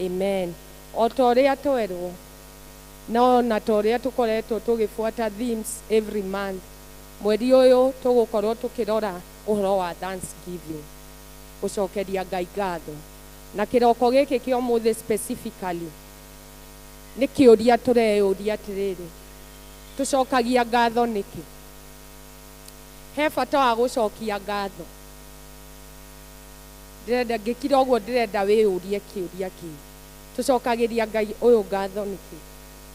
Amen. O ta ũrĩa twerwo, no na ta ũrĩa tũkoretwo tũgĩbuata themes every month, mweri uyu tugukorwo tukirora uhoro wa Thanksgiving, gucokeria Ngai ngatho. Na kiroko giki kia umuthi specifically ni kiuria tureyuria atiriri, tucokagia ngatho niki? He bata wa gucokia ngatho? Ndirenda ngikira uguo, ndirenda wiyurie kiuria kii, tucokagiria Ngai uyu ngatho niki?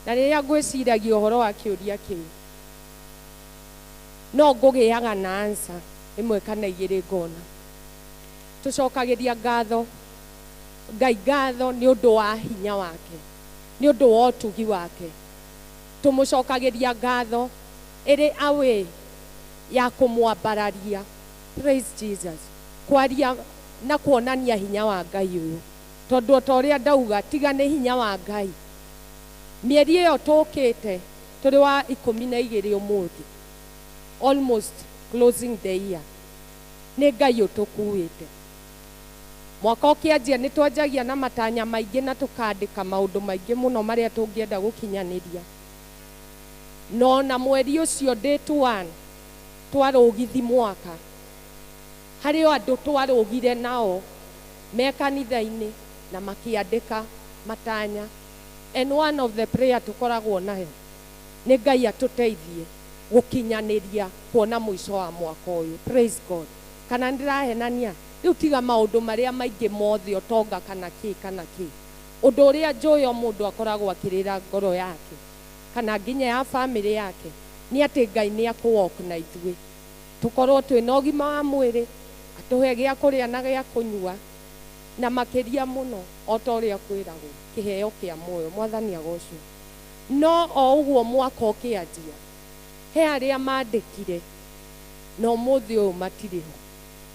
Na riria ngwiciragia uhoro wa kiuria kiu, no ngugiaga na answer imwe kana igiri ngona. Tucokagiria ngatho Ngai ngatho ni undu wa hinya wake, ni undu wa utugi wake. Tumucokagiria ngatho iri awe ya kumwambararia, praise Jesus, kwaria na kuonania hinya wa Ngai uyu. Tondu ta uria ndauga, tiga ni hinya wa Ngai. Mieri iyo tukite turi wa 12 umuthi, almost closing the year, ni Ngai utukuite. Mwaka ukianjia ni twanjagia na matanya maingi na tukandika maundu maingi muno maria tungienda gukinyaniria. No na mweri ucio date 1 twarugithi mwaka, hari o andu twarugire nao me kanitha-ini na makiandika matanya. And one of the prayer tukoragwo nayo ni Ngai atuteithie gukinyaniria kuona mwico wa mwaka uyu. Praise God. Kana ndirahenania riu tiga maundu maria maingi mothe otonga kana ki undu uria njui o mundu akoragwo akirira ngoro yake kana nginya ya family yake ni ati Ngai ni akuwalk na ithui, tukorwo twina ugima wa mwiri, atuhe gia kuria na gia kunyua, na makiria muno o ta uria kwiragwo kiheo kia muoyo. Mwathani agocwo. No o uguo mwaka ukianjia, he aria mandikire no muthi uyu matiriho.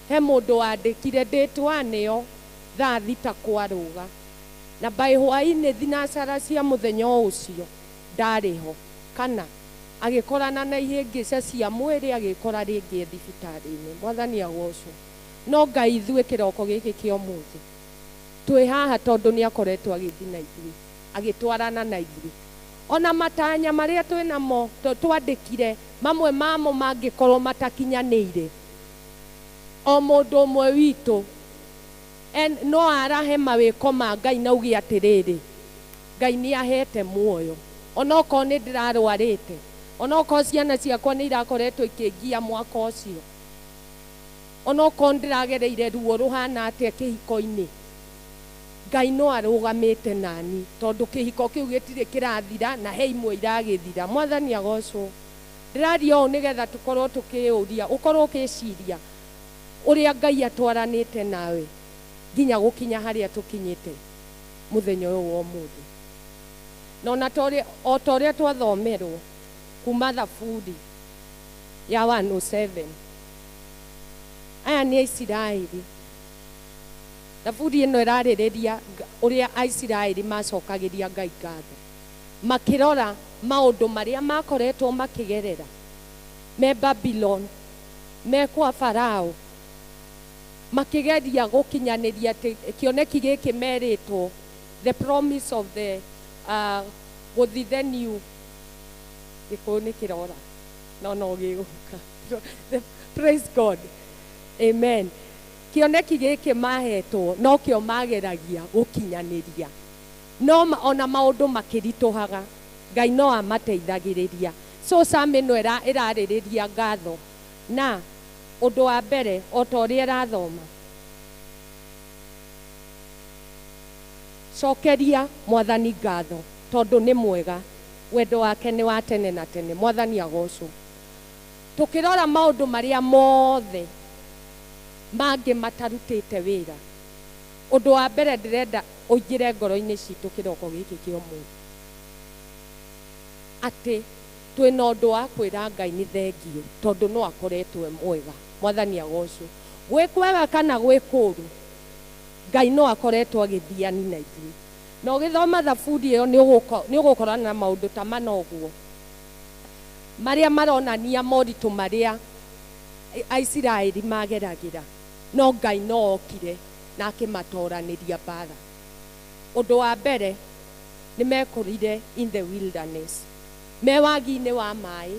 He mundu wandikire date 1 iyo thaa 6 kwaruga, na by hwaini thinacara cia muthenya ucio ndariho, kana agikorana na ihingica cia mwiri, agikora ringi thibitari-ini. Mwathani agocwo. No Ngai ithui kiroko giki kia umuthi twi haha tondu ni akoretwo agithi na ithui, agitwarana na ithui. Ona matanya maria twinamo twandikire, mamwe mamo mangikorwo matakinyanire, o mundu umwe witu no arahe mawiko ma Ngai na ugi atiriri, Ngai ni ahete muoyo. Ona uko ni ndirarwarite, ona uko ciana ciakwa ni irakoretwo ikingia mwaka ucio, ona uko ndiragereire ruo ruhana atia kihiko-ini, Ngai no arugamite nani, tondu kihiko kiu gitire kirathira na he imwe iragithira. Mwathani agocwo. Ndiraria o nigetha tukorwo tukiuria, ukorwo ukiciria uria Ngai atwaranite nawe nginya gukinya haria tukinyite muthenya uyu wa umuthi. No na o ta uria twathomerwo kuma Thaburi ya 107, aya ni Aisiraeli. Thaburi ino iraririria uria Aisiraeli macokagiria Ngai ngatho, makirora maundu maria makoretwo makigerera me Babylon, me kwa Farao, makigeria gukinyaniria kioneki giki meritwo the promise of the with the new gikoni kirora no giguka. Praise God. Amen. Kioneki giki mahetwo no kio mageragia gukinyaniria, no ona maundu makirituhaga Ngai no amateithagiriria. So Psalm ino iraririria ngatho, na undu wa mbere o ta uria irathoma, cokeria Mwathani ngatho tondu ni mwega, wendo wake ni wa tene na tene. Mwathani agocwo. Tukirora maundu maria mothe mangi matarutite wira, undu wa mbere ndirenda uingire ngoro-ini citu kiroko giki kia umuthi ati twina undu wa kwira Ngai ni thengio tondu no akoretwe mwega. Mwathani agocwo. Gwi kwega kana gwi kuru, Ngai no akoretwo agithiani na ithui. No githoma Thaburi iyo ni ugukorana na maundu ta manoguo maria maronania moritu maria Aisiraeli mageragira, no Ngai no okire na akimatoraniria bara. Undu wa mbere ni mekorire in the wilderness, me wagi-ini wa mai,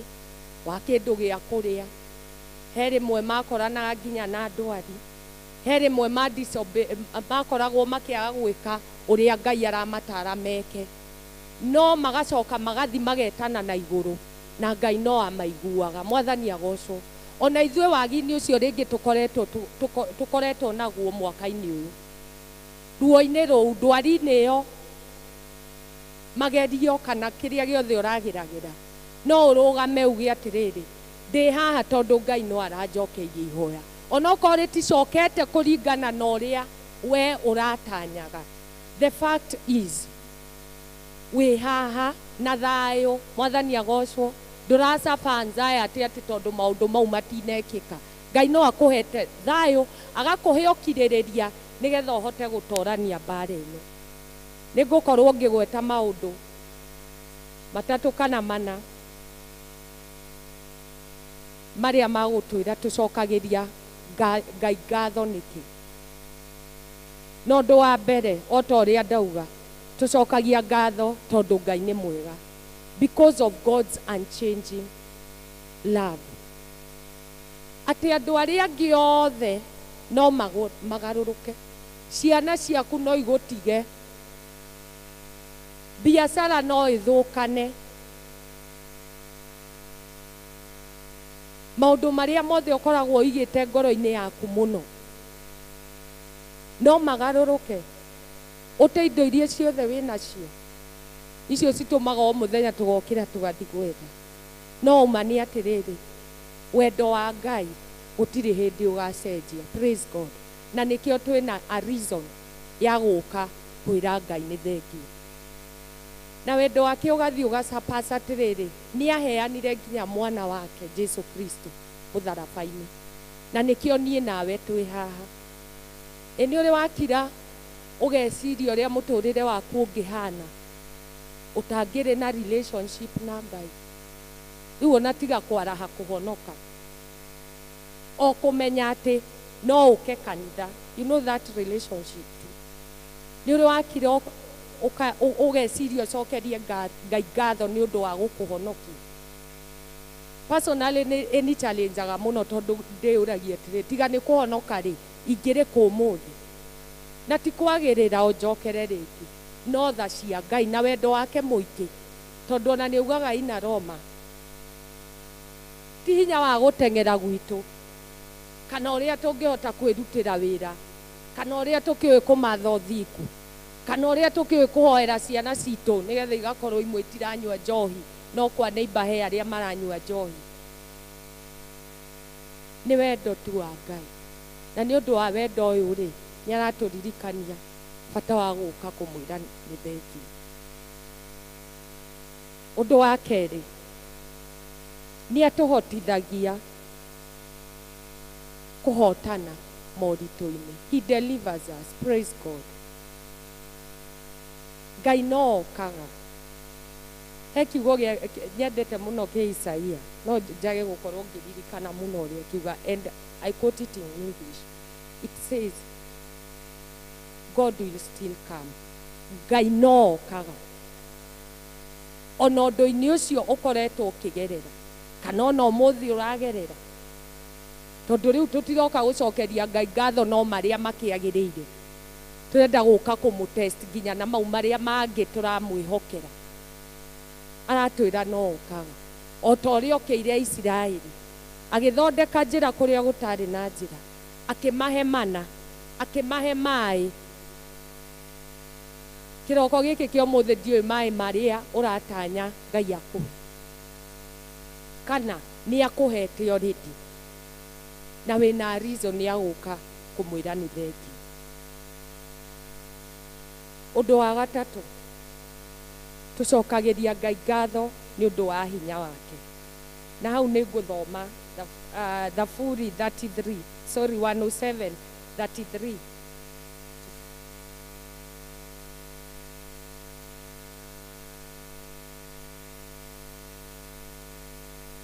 wa kĩndũ gĩa kũrĩa. He rĩmwe makoranaga nginya na ndwari. He rĩmwe makoragwo makĩaga gwĩka ũrĩa Ngai aramatara meke, no magacoka magathi magetana na igũrũ, na Ngai no amaiguaga. Mwathani agocwo. Ona ithuĩ wagi-inĩ ũcio rĩngĩ tũkoretwo naguo mwaka-inĩ ũyũ, ruo-inĩ rũu, ndwari-inĩ ĩyo, magerio kana kĩrĩa gĩothe ũrageragĩra, no ũrũgame uge atĩrĩrĩ, ndĩ haha tondũ Ngai no aranjokeirie ihoya, onokorwo rĩticokete kũringana na ũrĩa we ũratanyaga. The fact is, wĩ haha na thayũ. Mwathani agocwo. Ndũracaba anxiety atĩ tondũ maũndũ mau matinekĩka. Ngai no akũhete thayũ, agakũhe ũkirĩrĩria nĩgetha ũhote gũtorania mbara ĩno. Nĩngũkorwo ngĩgweta maũndũ matatũ kana mana marĩa magũtwĩra tũcokagĩria Ngai ngatho nĩkĩ. No ũndũ wa mbere, o ta ũrĩa ndauga, tũcokagia ngatho tondũ Ngai nĩ mwega, because of God's unchanging love. Atĩ andũ arĩa angĩ othe no magarũrũke, ciana ciaku no igũtige, biacara no ithũkane, maũndũ marĩa mothe ũkoragwo igĩte ngoro-inĩ yaku mũno no magarũrũke, ũte indo iria ciothe wĩnacio, icio citũmaga o mũthenya tũgokĩra tũgathi gwetha. No uma nĩ atĩrĩrĩ, wendo wa Ngai gũtirĩ hĩndĩ ũgacenjia. Praise God. Na nĩkĩo twĩna a reason ya gũka kwĩra Ngai nĩ thengiũ. Na wendo wake ũgathiĩ ũgacapasa atĩrĩrĩ, nĩ aheanire nginya mwana wake Jesu Kristo mũtharaba-inĩ, na nĩkĩo niĩ nawe twĩ haha. Nĩ ũrĩ wakira ũgeciria ũrĩa mũtũrĩre waku ũngĩhana ũtangĩrĩ na relationship na Ngai, rĩu ona tiga kwaraha kũhonoka, o kũmenya atĩ no ũke kanitha, you know that relationship. Nĩ ũrĩ wakira ũgeciria ũcokerie Ngai ngatho nĩ ũndũ wa gũkũhonokia. Personally nĩ challengeaga mũno tondũ ndĩũragia atĩrĩ, tiga nĩ kũhonoka rĩ, ingĩrĩ kũ ũmũthĩ, na ti kwagĩrĩra o njokere rĩngĩ, no tha cia Ngai na wendo wake mũingĩ, tondũ ona nĩ ugaga ina Roma, ti hinya wa gũteng'era gwitũ, kana ũrĩa tũngĩhota kwĩrutĩra wĩra, kana ũrĩa tũkĩũĩ kũmatha ũthingu, kana ũrĩa tũkĩũĩ kũhoera ciana citũ nĩgetha igakorwo imwe itiranyua njohi, no kwa neighbor he arĩa maranyua njohi. Nĩ wendo tu wa Ngai, na nĩ ũndũ wa wendo ũyũ rĩ, nĩ aratũririkania bata wa gũka kũmwĩra nĩ thengiũ. Ũndũ wa kerĩ, nĩ atũhotithagia kũhotana moritũ-inĩ. He delivers us. Praise God. Ngai no okaga. He kiugo nyendete mũno kĩa Isaia, no njage gũkorwo ngĩririkana mũno ũrĩa kiuga, and I quote it in English. It says, God will still come. Ngai no okaga. Ona ũndũ-inĩ ũcio ũkoretwo ũkĩgerera, kana ona ũmũthĩ ũragerera, tondũ rĩu tũtiroka gũcokeria Ngai ngatho no marĩa makĩagĩrĩire, tũrenda gũka kũmũtest nginya na mau marĩa mangĩ tũramwĩhokera. Aratwĩra no okaga, o ta ũrĩa okĩire Isiraeli, agĩthondeka njĩra kũrĩa gũtarĩ na njĩra, akĩmahe mana, akĩmahe maĩ. Kĩroko gĩkĩ kĩa ũmũthĩ ndiũĩ maĩ marĩa ũratanya Ngai akũhe, kana nĩ akũhete already, na wĩna reason ya gũka kũmwĩra nĩ thengiũ. Ũndũ wa gatatũ, tũcokagĩria Ngai ngatho nĩ ũndũ wa hinya wake. Na hau nĩ ngũthoma Thaburi 107:33.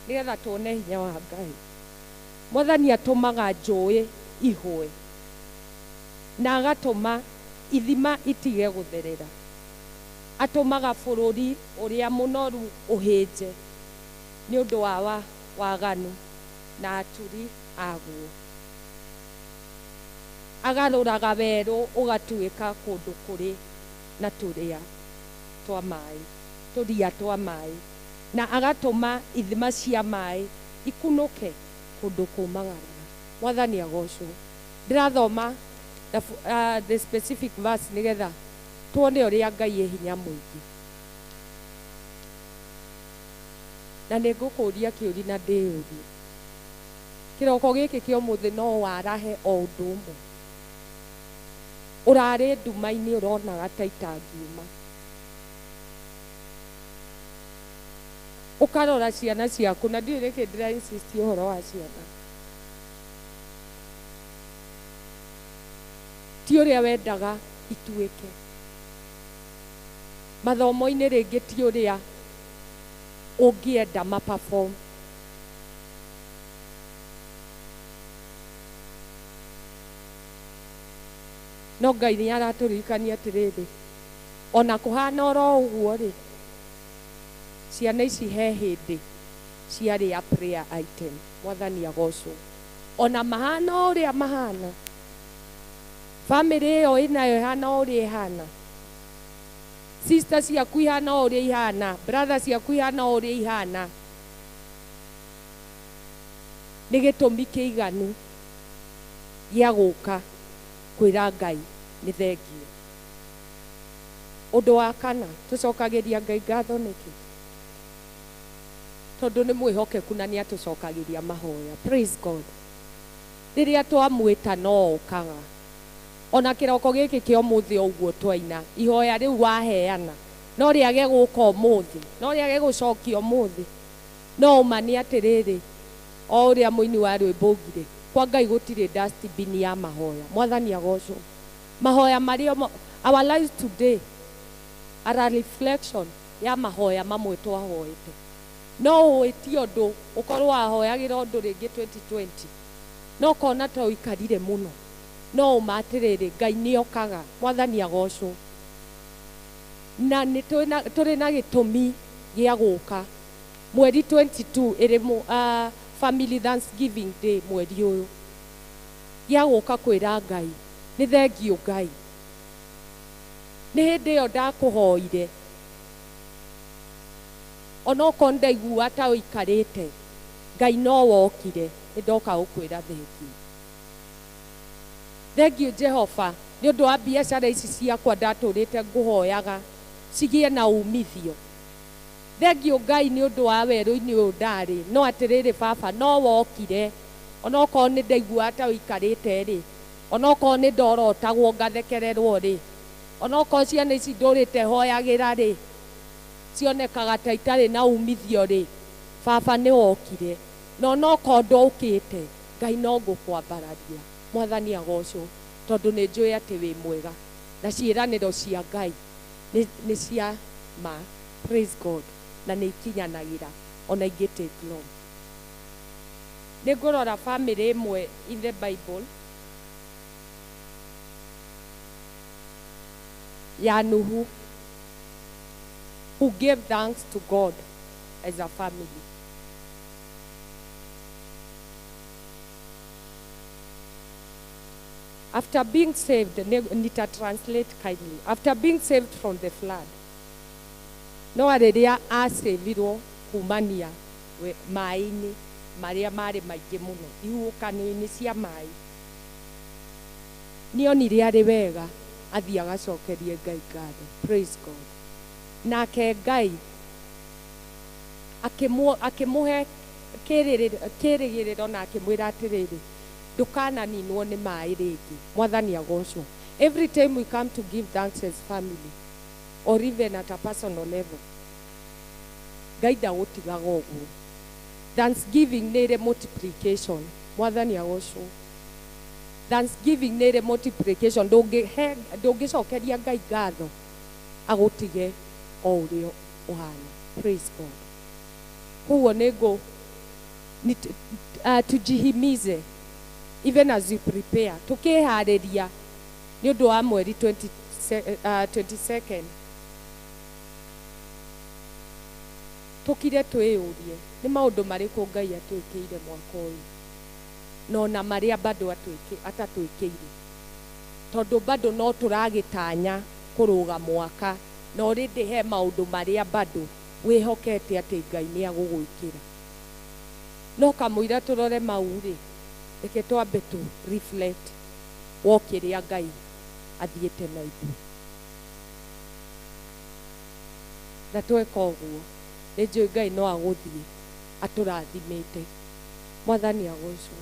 Nĩgetha tuone hinya wa Ngai. Mwathani atũmaga njũĩ ihũe, na agatũma ithima itige gũtherera. Atũmaga bũrũri ũrĩa mũnoru ũhĩnje nĩ ũndũ wa waganu na aturi aguo agarũraga werũ ũgatuĩka kũndũ kũrĩ na tũrĩa twa maĩ tũria twa maĩ na agatũma ithima cia maĩ ikunũke kũndũ kũmagaraga. Mwathani agocwo. Ndĩrathoma the specific verse nĩgetha tuone ũrĩa Ngai e hinya mũingĩ. Na nĩngũkũria kĩũri na ndĩyũrie. Kĩroko gĩkĩ kĩa ũmũthĩ no warahe o ũndũ ũmwe. Ũrarĩ nduma-inĩ ũronaga ta itangiuma. Ũkarora ciana ciaku na ndiũĩ rĩngĩ ndĩra insist ũhoro wa ciana. Ti ũrĩa wendaga ituĩke. Mathomo-inĩ rĩngĩ ti ũrĩa ũngĩenda ma-perform. No Ngai nĩ aratũririkania atĩrĩrĩ, ona kũhana oro ũguo rĩ, ciana ici he hĩndĩ ciarĩ a prayer item. Mwathani agocwo. Ona mahana ũrĩa mahana, family ĩyo ĩnayo ĩhana ũrĩa ĩhana, sister ciaku ihana ũrĩa ihana, brother ciaku ihana ũrĩa ihana, nĩ gĩtũmi kĩiganu gĩa gũka kwĩra Ngai nĩ thengio. Ũndũ wa kana, tũcokagĩria Ngai ngatho nĩkĩ? Tondũ nĩ mwĩhokeku na nĩ atũcokagĩria mahoya. Praise God. Rĩrĩa twamwĩta no okaga. Ona kĩroko gĩkĩ kĩa ũmũthĩ ũguo twaina, ihoya rĩu waheana, no rĩage gũka ũmũthĩ, no rĩage gũcokia ũmũthĩ. No ũma nĩ atĩrĩrĩ, o ũrĩa mũini wa rwĩmbo augire, kwa Ngai gũtirĩ dustbin ya mahoya. Mwathani agocwo. Mahoya marĩa our lives today are a reflection ya mahoya mamwe twahoete. No ũĩtie ũndũ ũkorwo wahoyagĩra ũndũ rĩngĩ 2020, no kona ta ũikarire mũno, no ũma atĩrĩrĩ Ngai nĩ okaga. Mwathani agocwo. Na nĩ tũrĩ na gĩtũmi gĩa gũka. Mweri 22 ĩrĩ Family Thanksgiving Day mweri ũyũ. Gĩa gũka kwĩra Ngai nĩ thengio Ngai. Nĩ hĩndĩ ĩyo ndakũhoire, ona okorwo ndaigua ta ũikarĩte, Ngai no wokire, nĩ ndoka gũkwĩra thengio. Thengio Jehova nĩ ũndũ wa biacara ici ciakwa ndatũrĩte ngũhoyaga cigĩe na umithio. Thengio Ngai nĩ ũndũ wa werũ-inĩ ũyũ ndarĩ, no atĩrĩrĩ Baba no wokire, ona okorwo nĩ ndaigua ta ũikarĩte rĩ, ona okorwo nĩ ndorotagwo ngathekererwo rĩ, ona okorwo ciana ici ndũrĩte hoyagĩra rĩ, cionekaga ta itarĩ na umithio rĩ, Baba nĩ wokire. No no okorwo ndokĩte, Ngai no ngũkwambararia. Mwathani agocwo. Tondũ nĩ njũĩ atĩ wĩ mwega na ciĩranĩro cia Ngai nĩ cia ma. Praise God. Na nĩ ikinyanagĩra ona ingĩ take long. Nĩ ngũrora family ĩmwe in the Bible ya Nuhu, who gave thanks to God as a family. After being saved, Nita translate kindly, after being saved from the flood, no rĩrĩa asavirwo kumania maĩ-inĩ marĩa marĩ maingĩ mũno, ihuhũkanio-inĩ cia maĩ, nĩonire arĩ wega athiĩ agacokerie Ngai ngatho. Praise God. Nake Ngai akĩmũhe kĩrĩgĩrĩro na akĩmwĩra atĩrĩrĩ, ndũkananinwo nĩ maĩ rĩngĩ. Mwathani agocwo. Every time we come to give thanks as family, or even at a personal level, Ngai ndagũtigaga ũguo. Thanksgiving nĩ ĩrĩ multiplication. Mwathani agocwo. Thanksgiving nĩ ĩrĩ multiplication. Ndũngĩcokeria Ngai ngatho agũtige o ũrĩa ũhana. Praise God. Koguo tujihimize even as you prepare, tukĩharĩria nĩ ũndũ wa mweri 22nd tukire twiyurie ni maundu mariku Ngai atwikire mwaka uyu no na maria bado atatwikire tondu bado no turagitanya kuruga mwaka no rindi he maundu maria bado wihokete ati Ngai ni agugwikira no kamwira turore mauri reke twambe tu reflect wokiria Ngai athiete na ithu na tweka uguo nĩ njũĩ Ngai no agũthiĩ atũrathimĩte mwathani agũcwo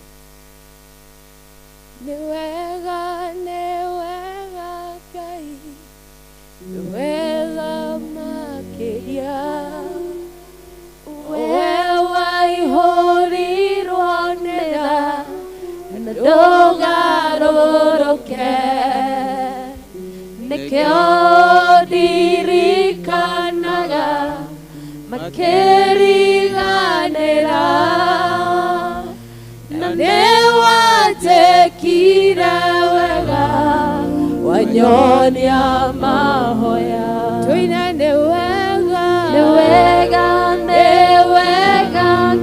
nĩ wega Ngai nĩ wega makĩria we waihũrirwo nĩ tha na ndũgarũrũke nĩkĩo ndirikanaga makĩriganĩra na nĩ wanjĩkire wega wanyonia mahoya tũine nĩ wega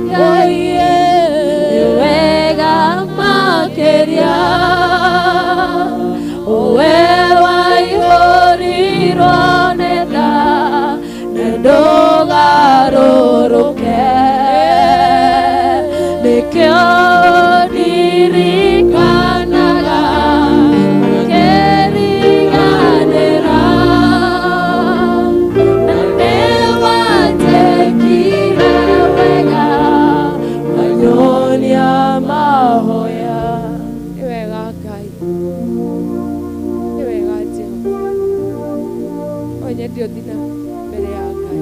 Ngai nĩ wega makĩria we waihũrirwo nĩ tha na ndũgarũrũke nĩkĩo ndirikanaga makĩriganĩra na nĩ wanjĩkire wega wanyonia mahoya nĩ wega Ngai nĩ wega Jehova onye ndio thina mbere ya Ngai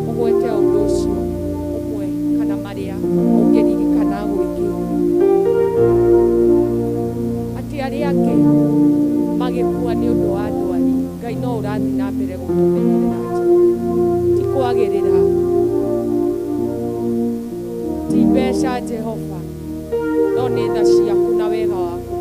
ũgwete ũndũ ũcio ũmwe kana marĩa ũngĩririkana gwĩkĩra atĩ arĩa angĩ magĩkua nĩ ũndũ wa ndwari Ngai no ũrathiĩ na mbere gũtũmenyerera ti kwagĩrĩra ti mbeca Jehova no nĩ tha ciaku na wega waku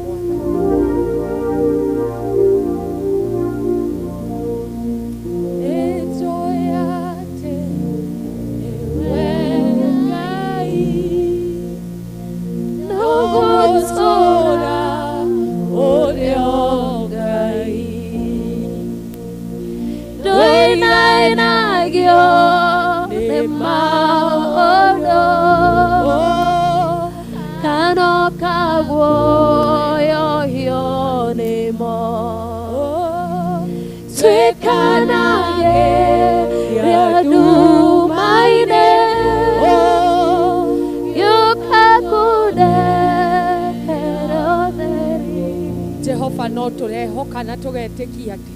Jehova no tũrehoka na tũgetĩkia atĩ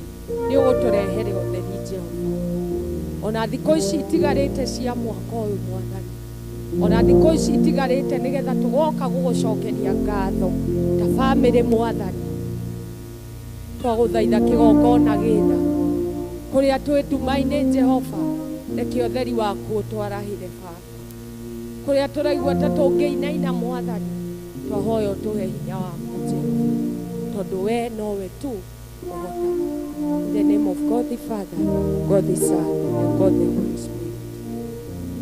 nĩ ũgũtũrehere ũtheri Jehova ona thikũ ici itigarĩte cia mwaka ũyũ mwathani ona thikũ ici itigarĩte nĩgetha tũgoka gũgũcokeria ngatho ta bamĩrĩ mwathani twagũthaitha kĩgongona gĩtha kũrĩa twĩ nduma-inĩ Jehova reke ũtheri waku ũtwarahĩre Baba kũrĩa tũraigua ta tũngĩinaina mwathani twahoya ũtũhe hinya waku Jehova tondũ we nowe tu ũhota. In the name of God the Father, God the Son, and God the Holy Spirit.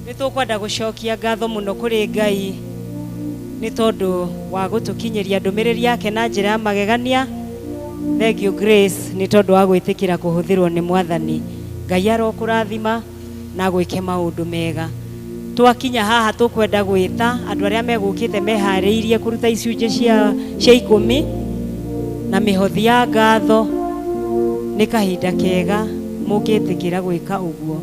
Nĩtũkwenda gũcokia ngatho mũno kũrĩ Ngai nĩ tondũ wa gũtũkinyĩria ndũmĩrĩri yake na njĩra ya magegania. Thank you Grace nĩ tondũ wa gwĩtĩkĩra kũhũthĩrwo nĩ Mwathani. Ngai arokũrathima na gwĩke maũndũ mega. Twakinya haha tũkwenda gwĩta andũ arĩa megũkĩte meharĩirie kũruta icunjĩ cia 10 na mĩhothi ya ngatho. Nĩ kahinda kega mũngĩtĩkĩra gwĩka ũguo.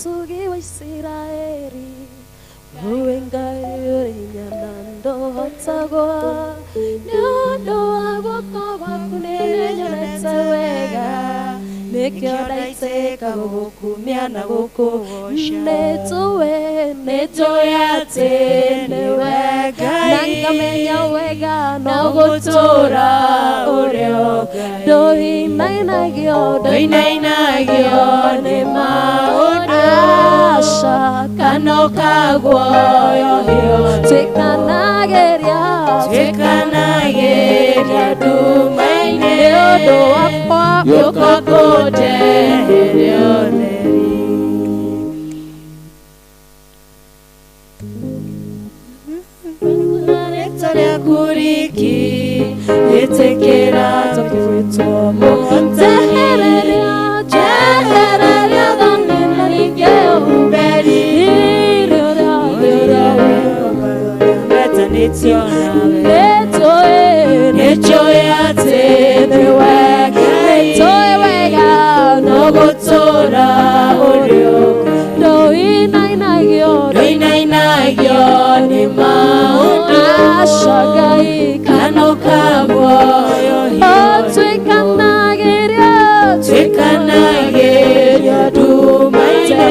Tugi wa Israeli Uwe Ngai uri nyana ndohotagwo nĩ ũndũ wa guoko gwaku nĩ nyonete wega nĩkĩo ndaitĩka gũgũkumia na gũkũgoca nĩtũĩ atĩ nĩwe Ngai na ngamenya wega no gũtũũra ũrĩ o Ngai ndũinainagio nĩ maũndũ aca kana ũkaguoyohio twĩkanagĩria nduma-inĩ nĩ ũndũ wakwa gĩũka kũndehere ũtheri. Rĩtwa rĩaku riki rĩtĩkĩra tũkĩgwĩtwo mũnjehereria thoni na ningĩ ũmberi nĩtũĩ atĩ nĩwe Ngai nĩtũĩ wega no gũtũũra ũrĩ o ndũinainagio nĩ maũndũ aca Ngai kana ũkaguoyohio twĩkanagĩria nduma-inĩ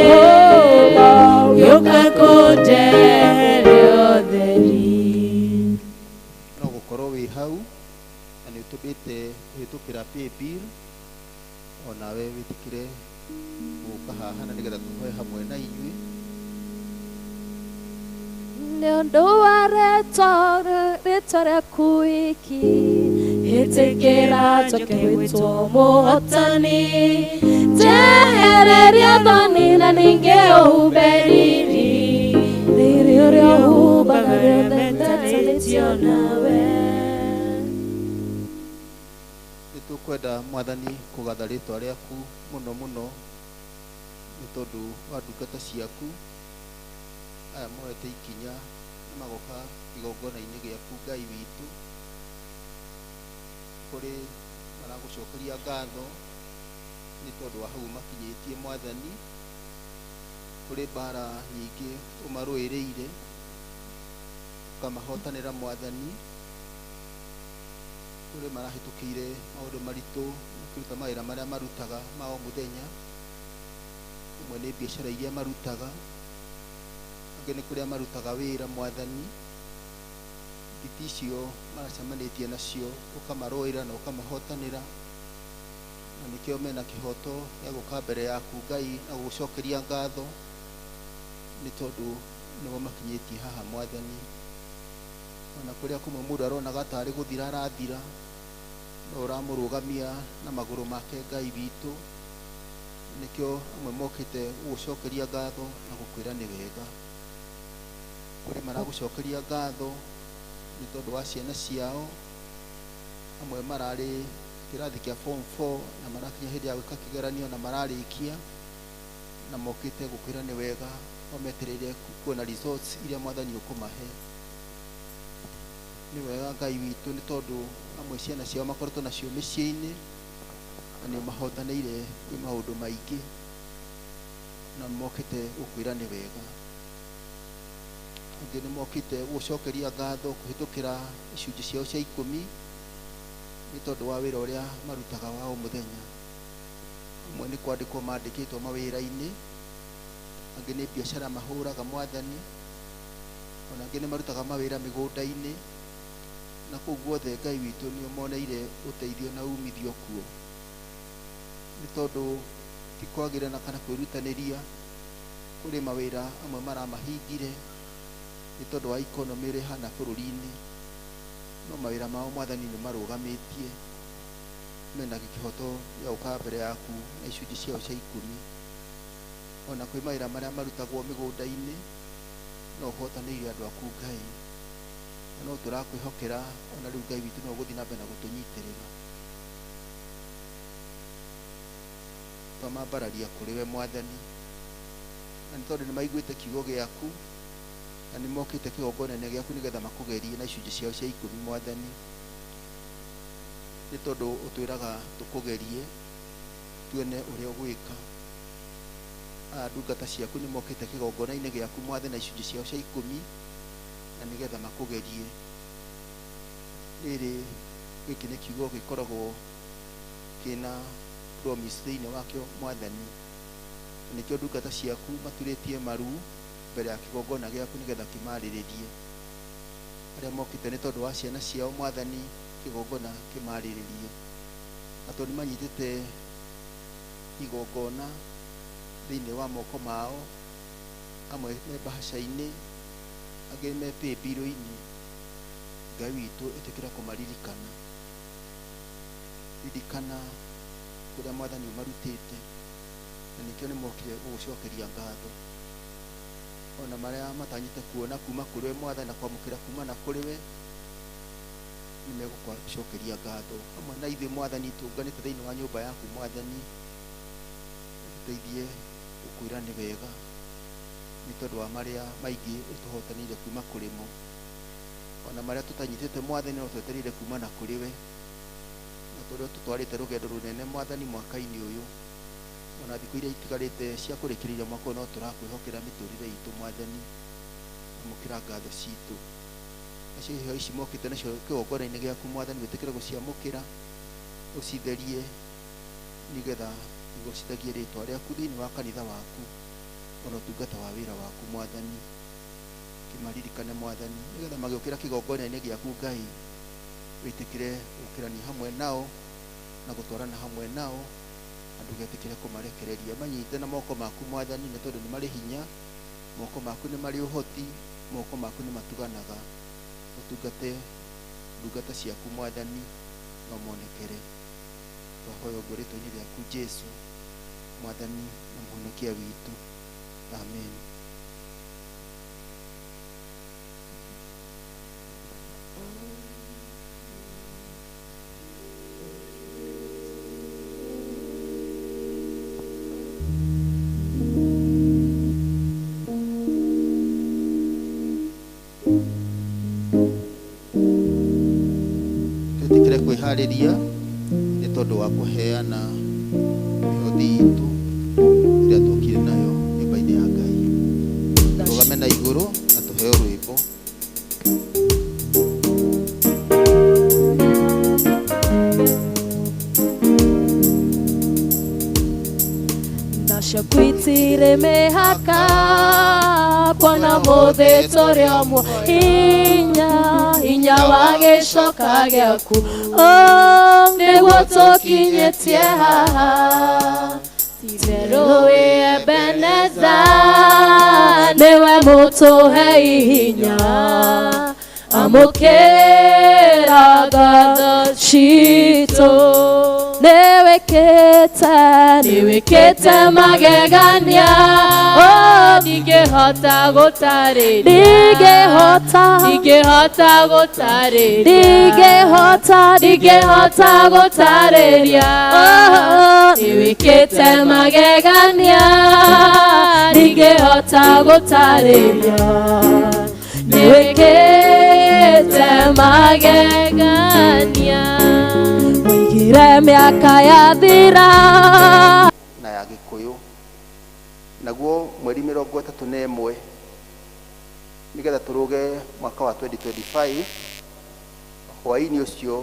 gĩũka kũndehere ũtheri. no gũkorwo wĩ hau na nĩ ũtũmĩte kũhĩtũkĩra paybill onawe wĩtĩkĩre gũka haha na nĩgetha tũhoe hamwe na inyuĩ nĩ ũndũ wa rĩtwa rĩaku wiki ĩtĩkĩra tũkĩgwĩtwo mũhotani njehereria thoni na ningĩ ũhumbe riri ũrĩa ũhumbaga rĩothe ndetanĩtio nawe. nĩ tũkwenda Mwathani kũgatha rĩtwa rĩaku mũno mũno nĩ tondũ wa ndungata ciaku aya moete ikinya na magoka igongona-inĩ gĩaku Ngai witũ kũrĩ maragũcokeria ngatho nĩ tondũ wa hau makinyĩtie Mwathani kũrĩ mbara nyingĩ ũmarũĩrĩire ũkamahotanĩra Mwathani kũrĩ marahĩtũkĩire maũndũ maritũ makĩruta mawĩra marĩa marutaga ma o mũthenya ũmwe nĩ biacara iria marutaga angĩ nĩ kũrĩa marutaga wĩra Mwathani nditi icio maracemanĩtie nacio ũkamarũĩra na ũkamahotanĩra na nĩkĩo mena kĩhoto gĩa gũka mbere yaku Ngai na gũgũcokeria ngatho nĩ tondũ nĩmo makinyĩtie haha Mwathani ona kũrĩa kũmwe mũndũ aronaga tarĩ gũthira arathira no ũramũrũgamia na magũrũ make Ngai witũ nĩkĩo amwe mokĩte gũgũcokeria ngatho na gũkwĩra nĩ wega kũrĩ maragũcokeria ngatho nĩ tondũ wa ciana ciao amwe mararĩ kĩrathi kĩa form 4 na marakinya hĩndĩ ya gwĩka kĩgeranio na mararĩkia na mokĩte gũkwĩra nĩ wega mametereire kuona results iria Mwathani ũkũmahe. Nĩ wega Ngai witũ nĩ tondũ amwe ciana ciao makoretwo nacio mĩciĩ-inĩ na nĩ mahotanĩire kwĩ maũndũ maingĩ na mokĩte gũkwĩra nĩ wega. Angĩ nĩ mokĩte gũcokeria ngatho kũhĩtũkĩra icunjĩ ciao cia 10 nĩ tondũ wa wĩra ũrĩa marutaga wa o mũthenya. Amwe nĩ kwandĩkwo mandĩkĩtwo mawĩra-inĩ, angĩ nĩ biacara mahũraga Mwathani, ona angĩ nĩ marutaga mawĩra mĩgũnda-inĩ na kũu guothe Ngai witũ nĩ ũmoneire ũteithio na umithio kuo nĩ tondũ ti kwagĩrĩra kana kwĩrutanĩria kũrĩ mawĩra amwe maramahingire nĩ tondũ wa ikonomi ĩrĩ hana bũrũri-inĩ no mawĩra mao Mwathani nĩ marũgamĩtie mena kĩhoto gĩa gũka mbere yaku na icunjĩ ciao cia 10 ona kwĩ mawĩra marĩa marutagwo mĩgũnda-inĩ no ũhotanĩire andũ aku Ngai na no tũrakwĩhokera ona rĩu Ngai witũ no ũgũthiĩ na mbere na gũtũnyitĩrĩra twamambararia kũrĩ we Mwathani na nĩ tondũ nĩ maiguĩte kiugo gĩaku na nĩ mokĩte kĩgongona-inĩ gĩaku nĩgetha makũgerie na icunjĩ ciao cia 10 Mwathani nĩ tondũ ũtwĩraga tũkũgerie tuone ũrĩa ũgwĩka ndungata ciaku nĩ mokĩte kĩgongona-inĩ gĩaku Mwathani na icunjĩ ciao cia 10 na nĩgetha makũgerie. Rĩrĩ gĩkĩ nĩ kiugo gĩkoragwo kĩna promise thĩinĩ wakĩo Mwathani, nĩkĩo ndungata ciaku maturĩtie maru mbere ya kĩgongona gĩaku nĩgetha kĩmarĩrĩrie. Arĩa mokĩte nĩ tondũ wa ciana ciao Mwathani, kĩgongona kĩmarĩrĩrie. Na tondũ nĩmanyitĩte igongona thĩinĩ wa moko mao, amwe me bahaca-inĩ, angĩ me paybill-inĩ, Ngai witũ ĩtĩkĩra kũmaririkana. Ririkana kũrĩa Mwathani ũmarutĩte, na nĩkĩo nĩmokire gũgũcokeria ngatho. Ona marĩa matanyĩte kuona kuma kũrĩ we Mwathani na kwamũkĩra kumana kũrĩ we, nĩmegũcokeria ngatho. Hamwe na ithuĩ Mwathani tũnganĩte thĩinĩ wa nyũmba yaku Mwathani, ũteithie gũkwĩra nĩ wega nĩ tondũ wa marĩa maingĩ ũtũhotanĩire kuma kũrĩ mo. Ona marĩa tũtanyitĩte Mwathani no twetereire kumana kũrĩ we, na tũrĩa tũtwarĩte rũgendo rũnene Mwathani mwaka-inĩ ũyũ, ona thikũ iria itigarĩte cia kũrĩkĩrĩria mwaka ũyũ no tũrakwĩhokera mĩtũrĩre itũ Mwathani, amũkĩra ngatho citũ. Nacio iheo ici mokĩte nacio kĩgongona-inĩ gĩaku Mwathani, wĩtĩkĩre gũciamũkĩra, ũcitherie nĩgetha igocithagie rĩtwa rĩaku thĩinĩ wa kanitha waku, ona ũtungata wa wĩra waku Mwathani. Kĩmaririkane Mwathani, nĩgetha magĩũkĩra kĩgongona-inĩ gĩaku Ngai, wĩtĩkĩre gũkĩrania hamwe nao na gũtwarana hamwe nao, na ndũgetĩkĩre kũmarekereria. Manyite na moko maku Mwathani, nĩ tondũ nĩ marĩ hinya, moko maku nĩ marĩ ũhoti, moko maku nĩ matuganaga. Ũtungate ndungata ciaku Mwathani, no monekere. Twahoya ũguo rĩtwa-inĩ rĩaku Jesu, Mwathani na mũhonokia witũ. Amen. Twĩtĩkĩre kwĩharĩria nĩ tondũ wa kũheana mĩhothi itũ ĩrĩa tũkire nayo nyũmba-inĩ ya Ngai. Tũrũgame na igũrũ na tũheo rwĩmbo. Ndaciakwitire mĩhaka Bwana mũthĩ tũrĩ omwe, hinya wa gĩcoka gĩaku nĩguo tũkinyĩtie haha. Titherũ Ebeneza nĩwe mũtũhe hinya, amũkĩra ngatho citũ. Nĩwĩkĩte magegania, ndingĩhota gũtarĩria. Nĩwĩkĩte magegania, ndingĩhota gũtarĩria. Nĩwĩkĩte magegania, wĩigĩre mĩaka yathira na ya Gĩkũyũ. Naguo mweri 31 nĩgetha tũrũge mwaka wa 2025, hwaĩ-inĩ ũcio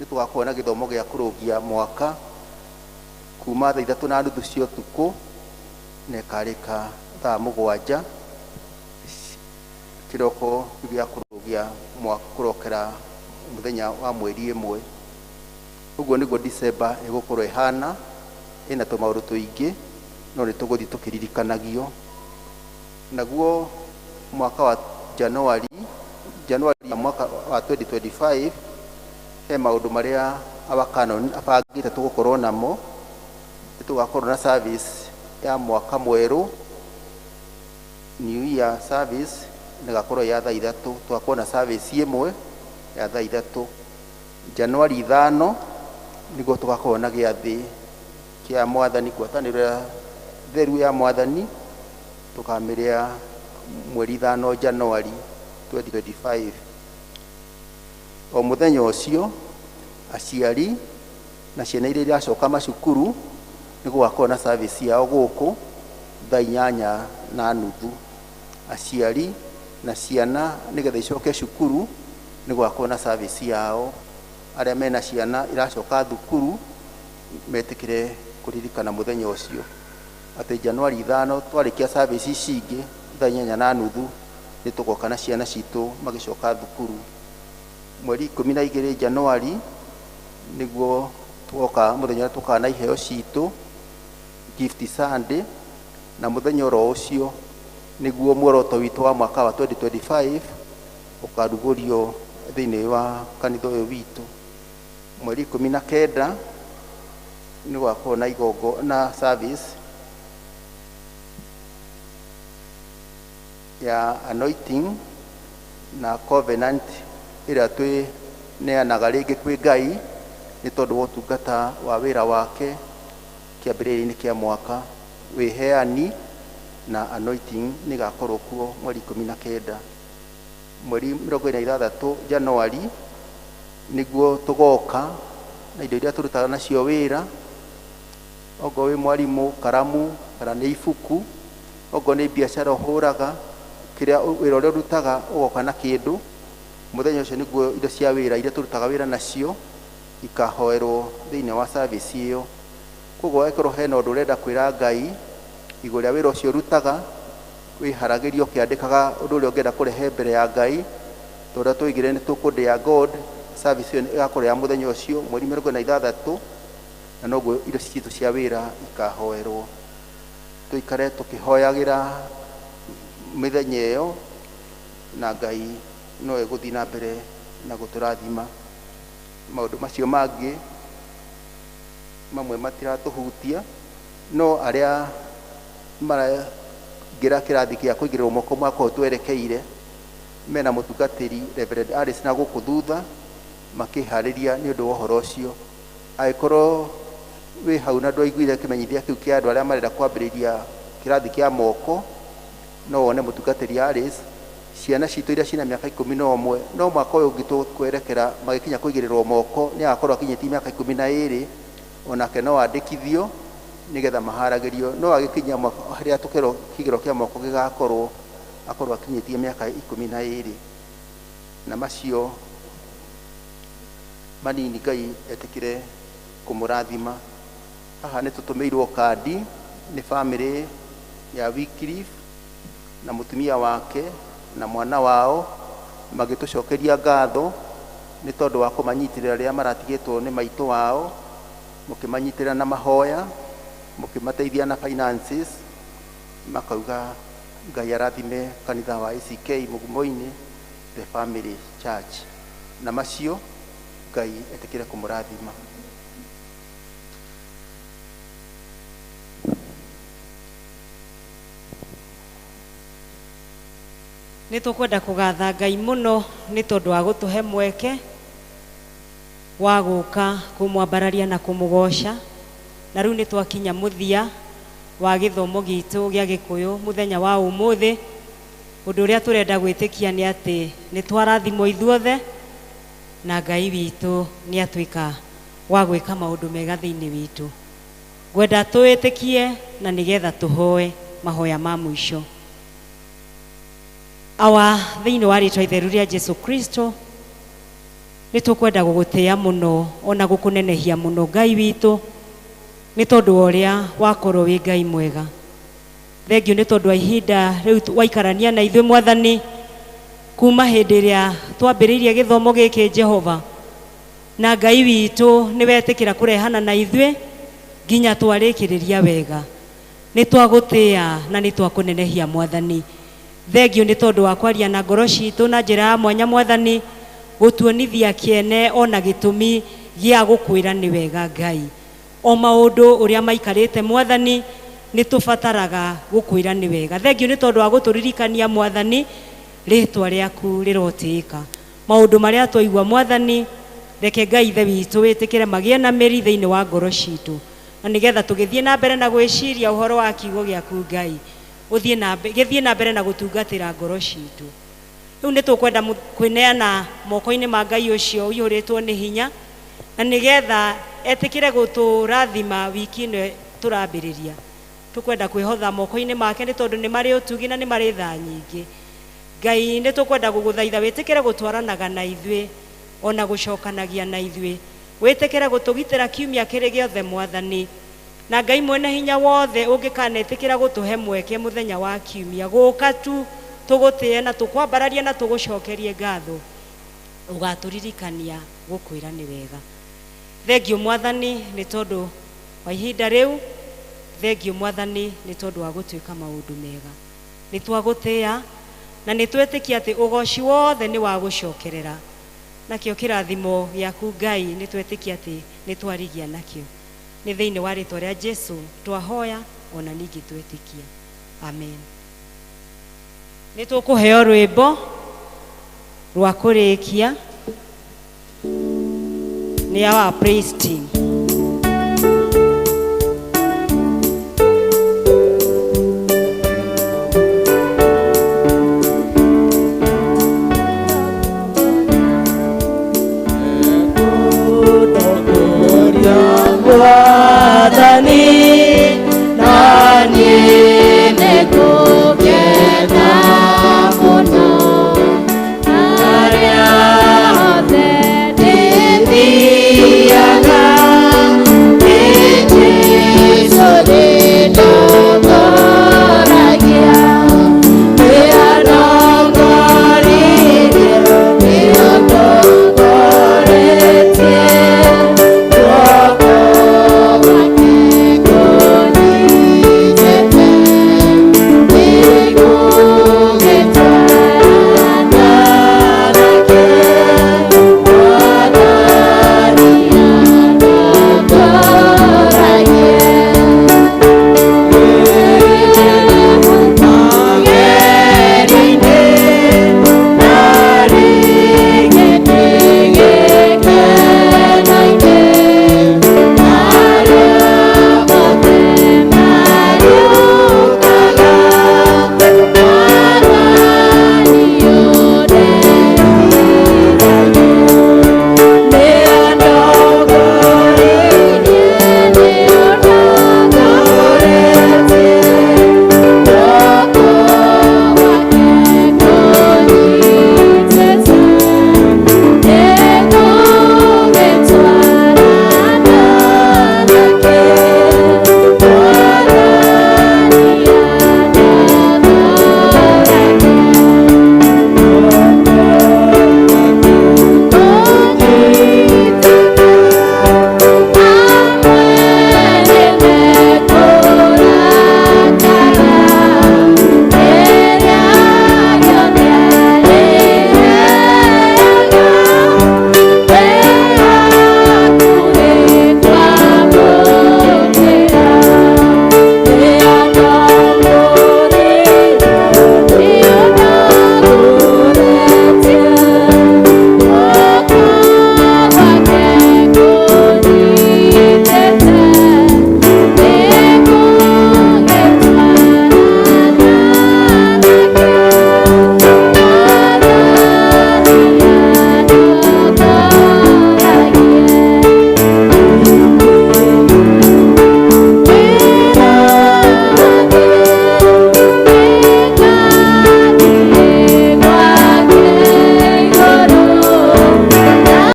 nĩtũgakorwo na gĩthomo gĩa kũrũgia mwaka kuma thaa 3:30 cia ũtukũ na ĩkarĩka thaa 7 kĩroko gĩa kũrũgia mwaka kũrokera mũthenya wa mweri 1. Ũguo nĩguo December ĩgũkorwo ĩhana, ĩna tũmaũndũ tũingĩ no nĩtũgũthiĩ tũkĩririkanagio. Naguo mwaka wa Januari mwaka wa 2025 he maũndũ marĩa abakanoni abangĩte tũgũkorwo namo. Nĩtũgakorwo na service ya mwaka mwerũ, New Year service, nĩgakorwo ya thaa 3. Tũgakorwo na service ĩmwe ya thaa 3. Januari 5 nĩguo tũgakorwo na gĩathĩ kĩa Mwathani, ngwatanĩro ya theru ya Mwathani, tũkamĩrĩa mweri 5 Januari 2025. O mũthenya ũcio aciari na ciana iria iracoka macukuru nĩ gũgakorwo na service yao gũkũ thaa 8:30. Aciari na ciana nĩgetha icoke cukuru nĩ gũgakorwo na service yao. Arĩa mena ciana iracoka thukuru metĩkĩre kũririkana mũthenya ũcio atĩ Januari 5 twarĩkia service cingĩ thaa 8:30 nĩ tũgoka na ciana citũ magĩcoka thukuru. Mweri 12 Januari nĩguo twoka mũthenya ũrĩa tũkaga na iheo citũ, Gift Sunday, na mũthenya oro ũcio nĩguo muoroto witũ wa mwaka wa 2025 ũkarugũrio thĩinĩ wa kanitha ũyũ witũ. Mweri 19 nĩ gwakorwo na igongo na service ya anointing na covenant ĩrĩa twĩneanaga rĩngĩ kwĩ Ngai nĩ tondũ wa ũtungata wa wĩra wake kĩambĩrĩria-inĩ kĩa mwaka. Wĩheani na anointing nĩ gakorwo kuo mweri 19. Mweri 26 Januari nĩguo tũgoka na indo iria tũrutaga nacio wĩra, ogo wĩ mwarimũ, karamu kana nĩ ibuku, ogo nĩ biacara ũhũraga, kĩrĩa wĩra ũrĩa ũrutaga ũgoka na kĩndũ. Mũthenya ũcio nĩguo indo cia wĩra iria tũrutaga wĩra nacio ikahoerwo thĩinĩ wa service ĩyo. Koguo angĩkorwo hena ũndũ ũrenda kwĩra Ngai igũrũ rĩa wĩra ũcio ũrutaga, wĩharagĩria ũkĩandĩkaga ũndũ ũrĩa ũngĩenda kũrehe mbere ya Ngai, tondũ tũigire nĩ tũkũndĩa God. Service ĩyo ĩgakorwo ya mũthenya ũcio mweri 26, na noguo indo citũ cia wĩra ikahoerwo. Tũikare tũkĩhoyagĩra mĩthenya ĩyo, na Ngai no egũthiĩ na mbere na gũtũrathima. Maũndũ macio mangĩ mamwe matiratũhutia, no arĩa maraingĩra kĩrathi gĩa kũigĩrĩrwo moko mwaka ũyũ twerekeire mena mũtungatĩri Reverend Alice na gũkũ thutha makĩharĩria nĩ ũndũ wa ũhoro ũcio. Angĩkorwo wĩ hau na ndwaiguire kĩmenyithia kĩu kĩa andũ arĩa marenda kwambĩrĩria kĩrathi kĩa moko, no wone mũtungatĩri Alice. Ciana citũ iria cina mĩaka 11 no mwaka ũyũ ũngĩtũkwerekera magĩkinya kũigĩrĩrwo moko nĩ agakorwo akinyĩtie mĩaka 12, onake no andĩkithio nĩgetha maharagĩrio. No agĩkinya harĩa kĩgĩro kĩa moko gĩgakorwo akorwo akinyĩtie mĩaka 12. Na macio manini Ngai etĩkĩre kũmũrathima. Haha nĩ tũtũmĩirwo kandi nĩ bamĩrĩ ya Wycliffe na mũtumia wake na mwana wao, magĩtũcokeria ngatho nĩ tondũ wa kũmanyitĩrĩra rĩrĩa maratigĩtwo nĩ maitũ wao, mũkĩmanyitĩrĩra na mahoya, mũkĩmateithia na finances. Makauga Ngai arathime kanitha wa ACK Mugumo-inĩ The Family Church. Na macio Ngai etĩkĩre kũmũrathima. Nĩ tũkwenda kũgatha Ngai mũno nĩ tondũ wa gũtũhe mweke wa gũka kũmwambararia na kũmũgoca. Na rĩu nĩ twakinya mũthia wa gĩthomo gitũ gĩa Gĩkũyũ mũthenya wa ũmũthĩ. Ũndũ ũrĩa tũrenda gwĩtĩkia nĩ atĩ nĩ twarathimwo ithuothe na Ngai witũ nĩ atuĩka wa gwĩka maũndũ mega thĩinĩ witũ. Ngwenda twĩtĩkie na nĩgetha tũhoe mahoya ma mũico. Awa thĩinĩ wa rĩĩtwa itheru rĩa Jesu Kristo nĩ tũkwenda gũgũtĩĩa mũno ona gũkũnenehia mũno Ngai witũ nĩ tondũ ũrĩa wakorwo wĩ Ngai mwega. Thengio nĩ tondũ wa ihinda rĩu waikarania na ithuĩ Mwathani kuma hĩndĩ ĩrĩa twambĩrĩirie gĩthomo gĩkĩ Jehova, na Ngai witũ nĩ wetĩkĩra kũrehana na ithuĩ nginya twarĩkĩrĩria wega. Nĩ twagũtĩĩa na nĩ twakũnenehia Mwathani. Thengio nĩ tondũ wa kwaria na ngoro citũ na njĩra ya mwanya Mwathani, gũtuonithia kĩene ona gĩtũmi gĩa gũkwĩra nĩ wega Ngai. O maũndũ ũrĩa maikarĩte Mwathani nĩ tũbataraga gũkwĩra nĩ wega. Thengio nĩ tondũ wa gũtũririkania Mwathani rĩĩtwa rĩaku rĩrotĩĩka. Maũndũ marĩa twaigua Mwathani, reke Ngai ithe witũ wĩtĩkĩre magĩe na mĩri thĩinĩ wa ngoro citũ, na nĩgetha tũgĩthiĩ na mbere na gwĩciria ũhoro wa kiugo gĩaku Ngai, gĩthiĩ na mbere na gũtungatĩra ngoro citũ. Rĩu nĩ tũkwenda kwĩneana moko-inĩ ma Ngai ũcio ũihũrĩtwo nĩ hinya, na nĩgetha etĩkĩre gũtũrathima wiki ĩno turambiriria tukwenda kwihotha moko-ini make ni tondu ni mari utugi na ni mari tha nyingi. Ngai ni tukwenda guguthaitha witikire gutwaranaga na ithue ona gucokanagia na ithue, witikire gutugitira kiumia kiri giothe Mwathani. Na Ngai mwene hinya wothe ungikanetikira gutuhe mweke muthenya wa kiumia guka tu tugutie na tukwambararia na tugucokerie ngatho, ugaturirikania gukwira ni wega. Thengio Mwathani ni tondu wa ihinda riu, thengio Mwathani ni tondu wa gutuika maundu mega. Ni twagutia na ni twetikia ati ugoci wothe ni wa gucokerera, nakio kirathimo giaku Ngai ni twetikia ati ni twarigia nakio. Ni thiini wa ritwa ria Jesu twahoya ona ningi twetikia, amen. Ni tukuheo rwimbo rwa kurikia ni our praise team.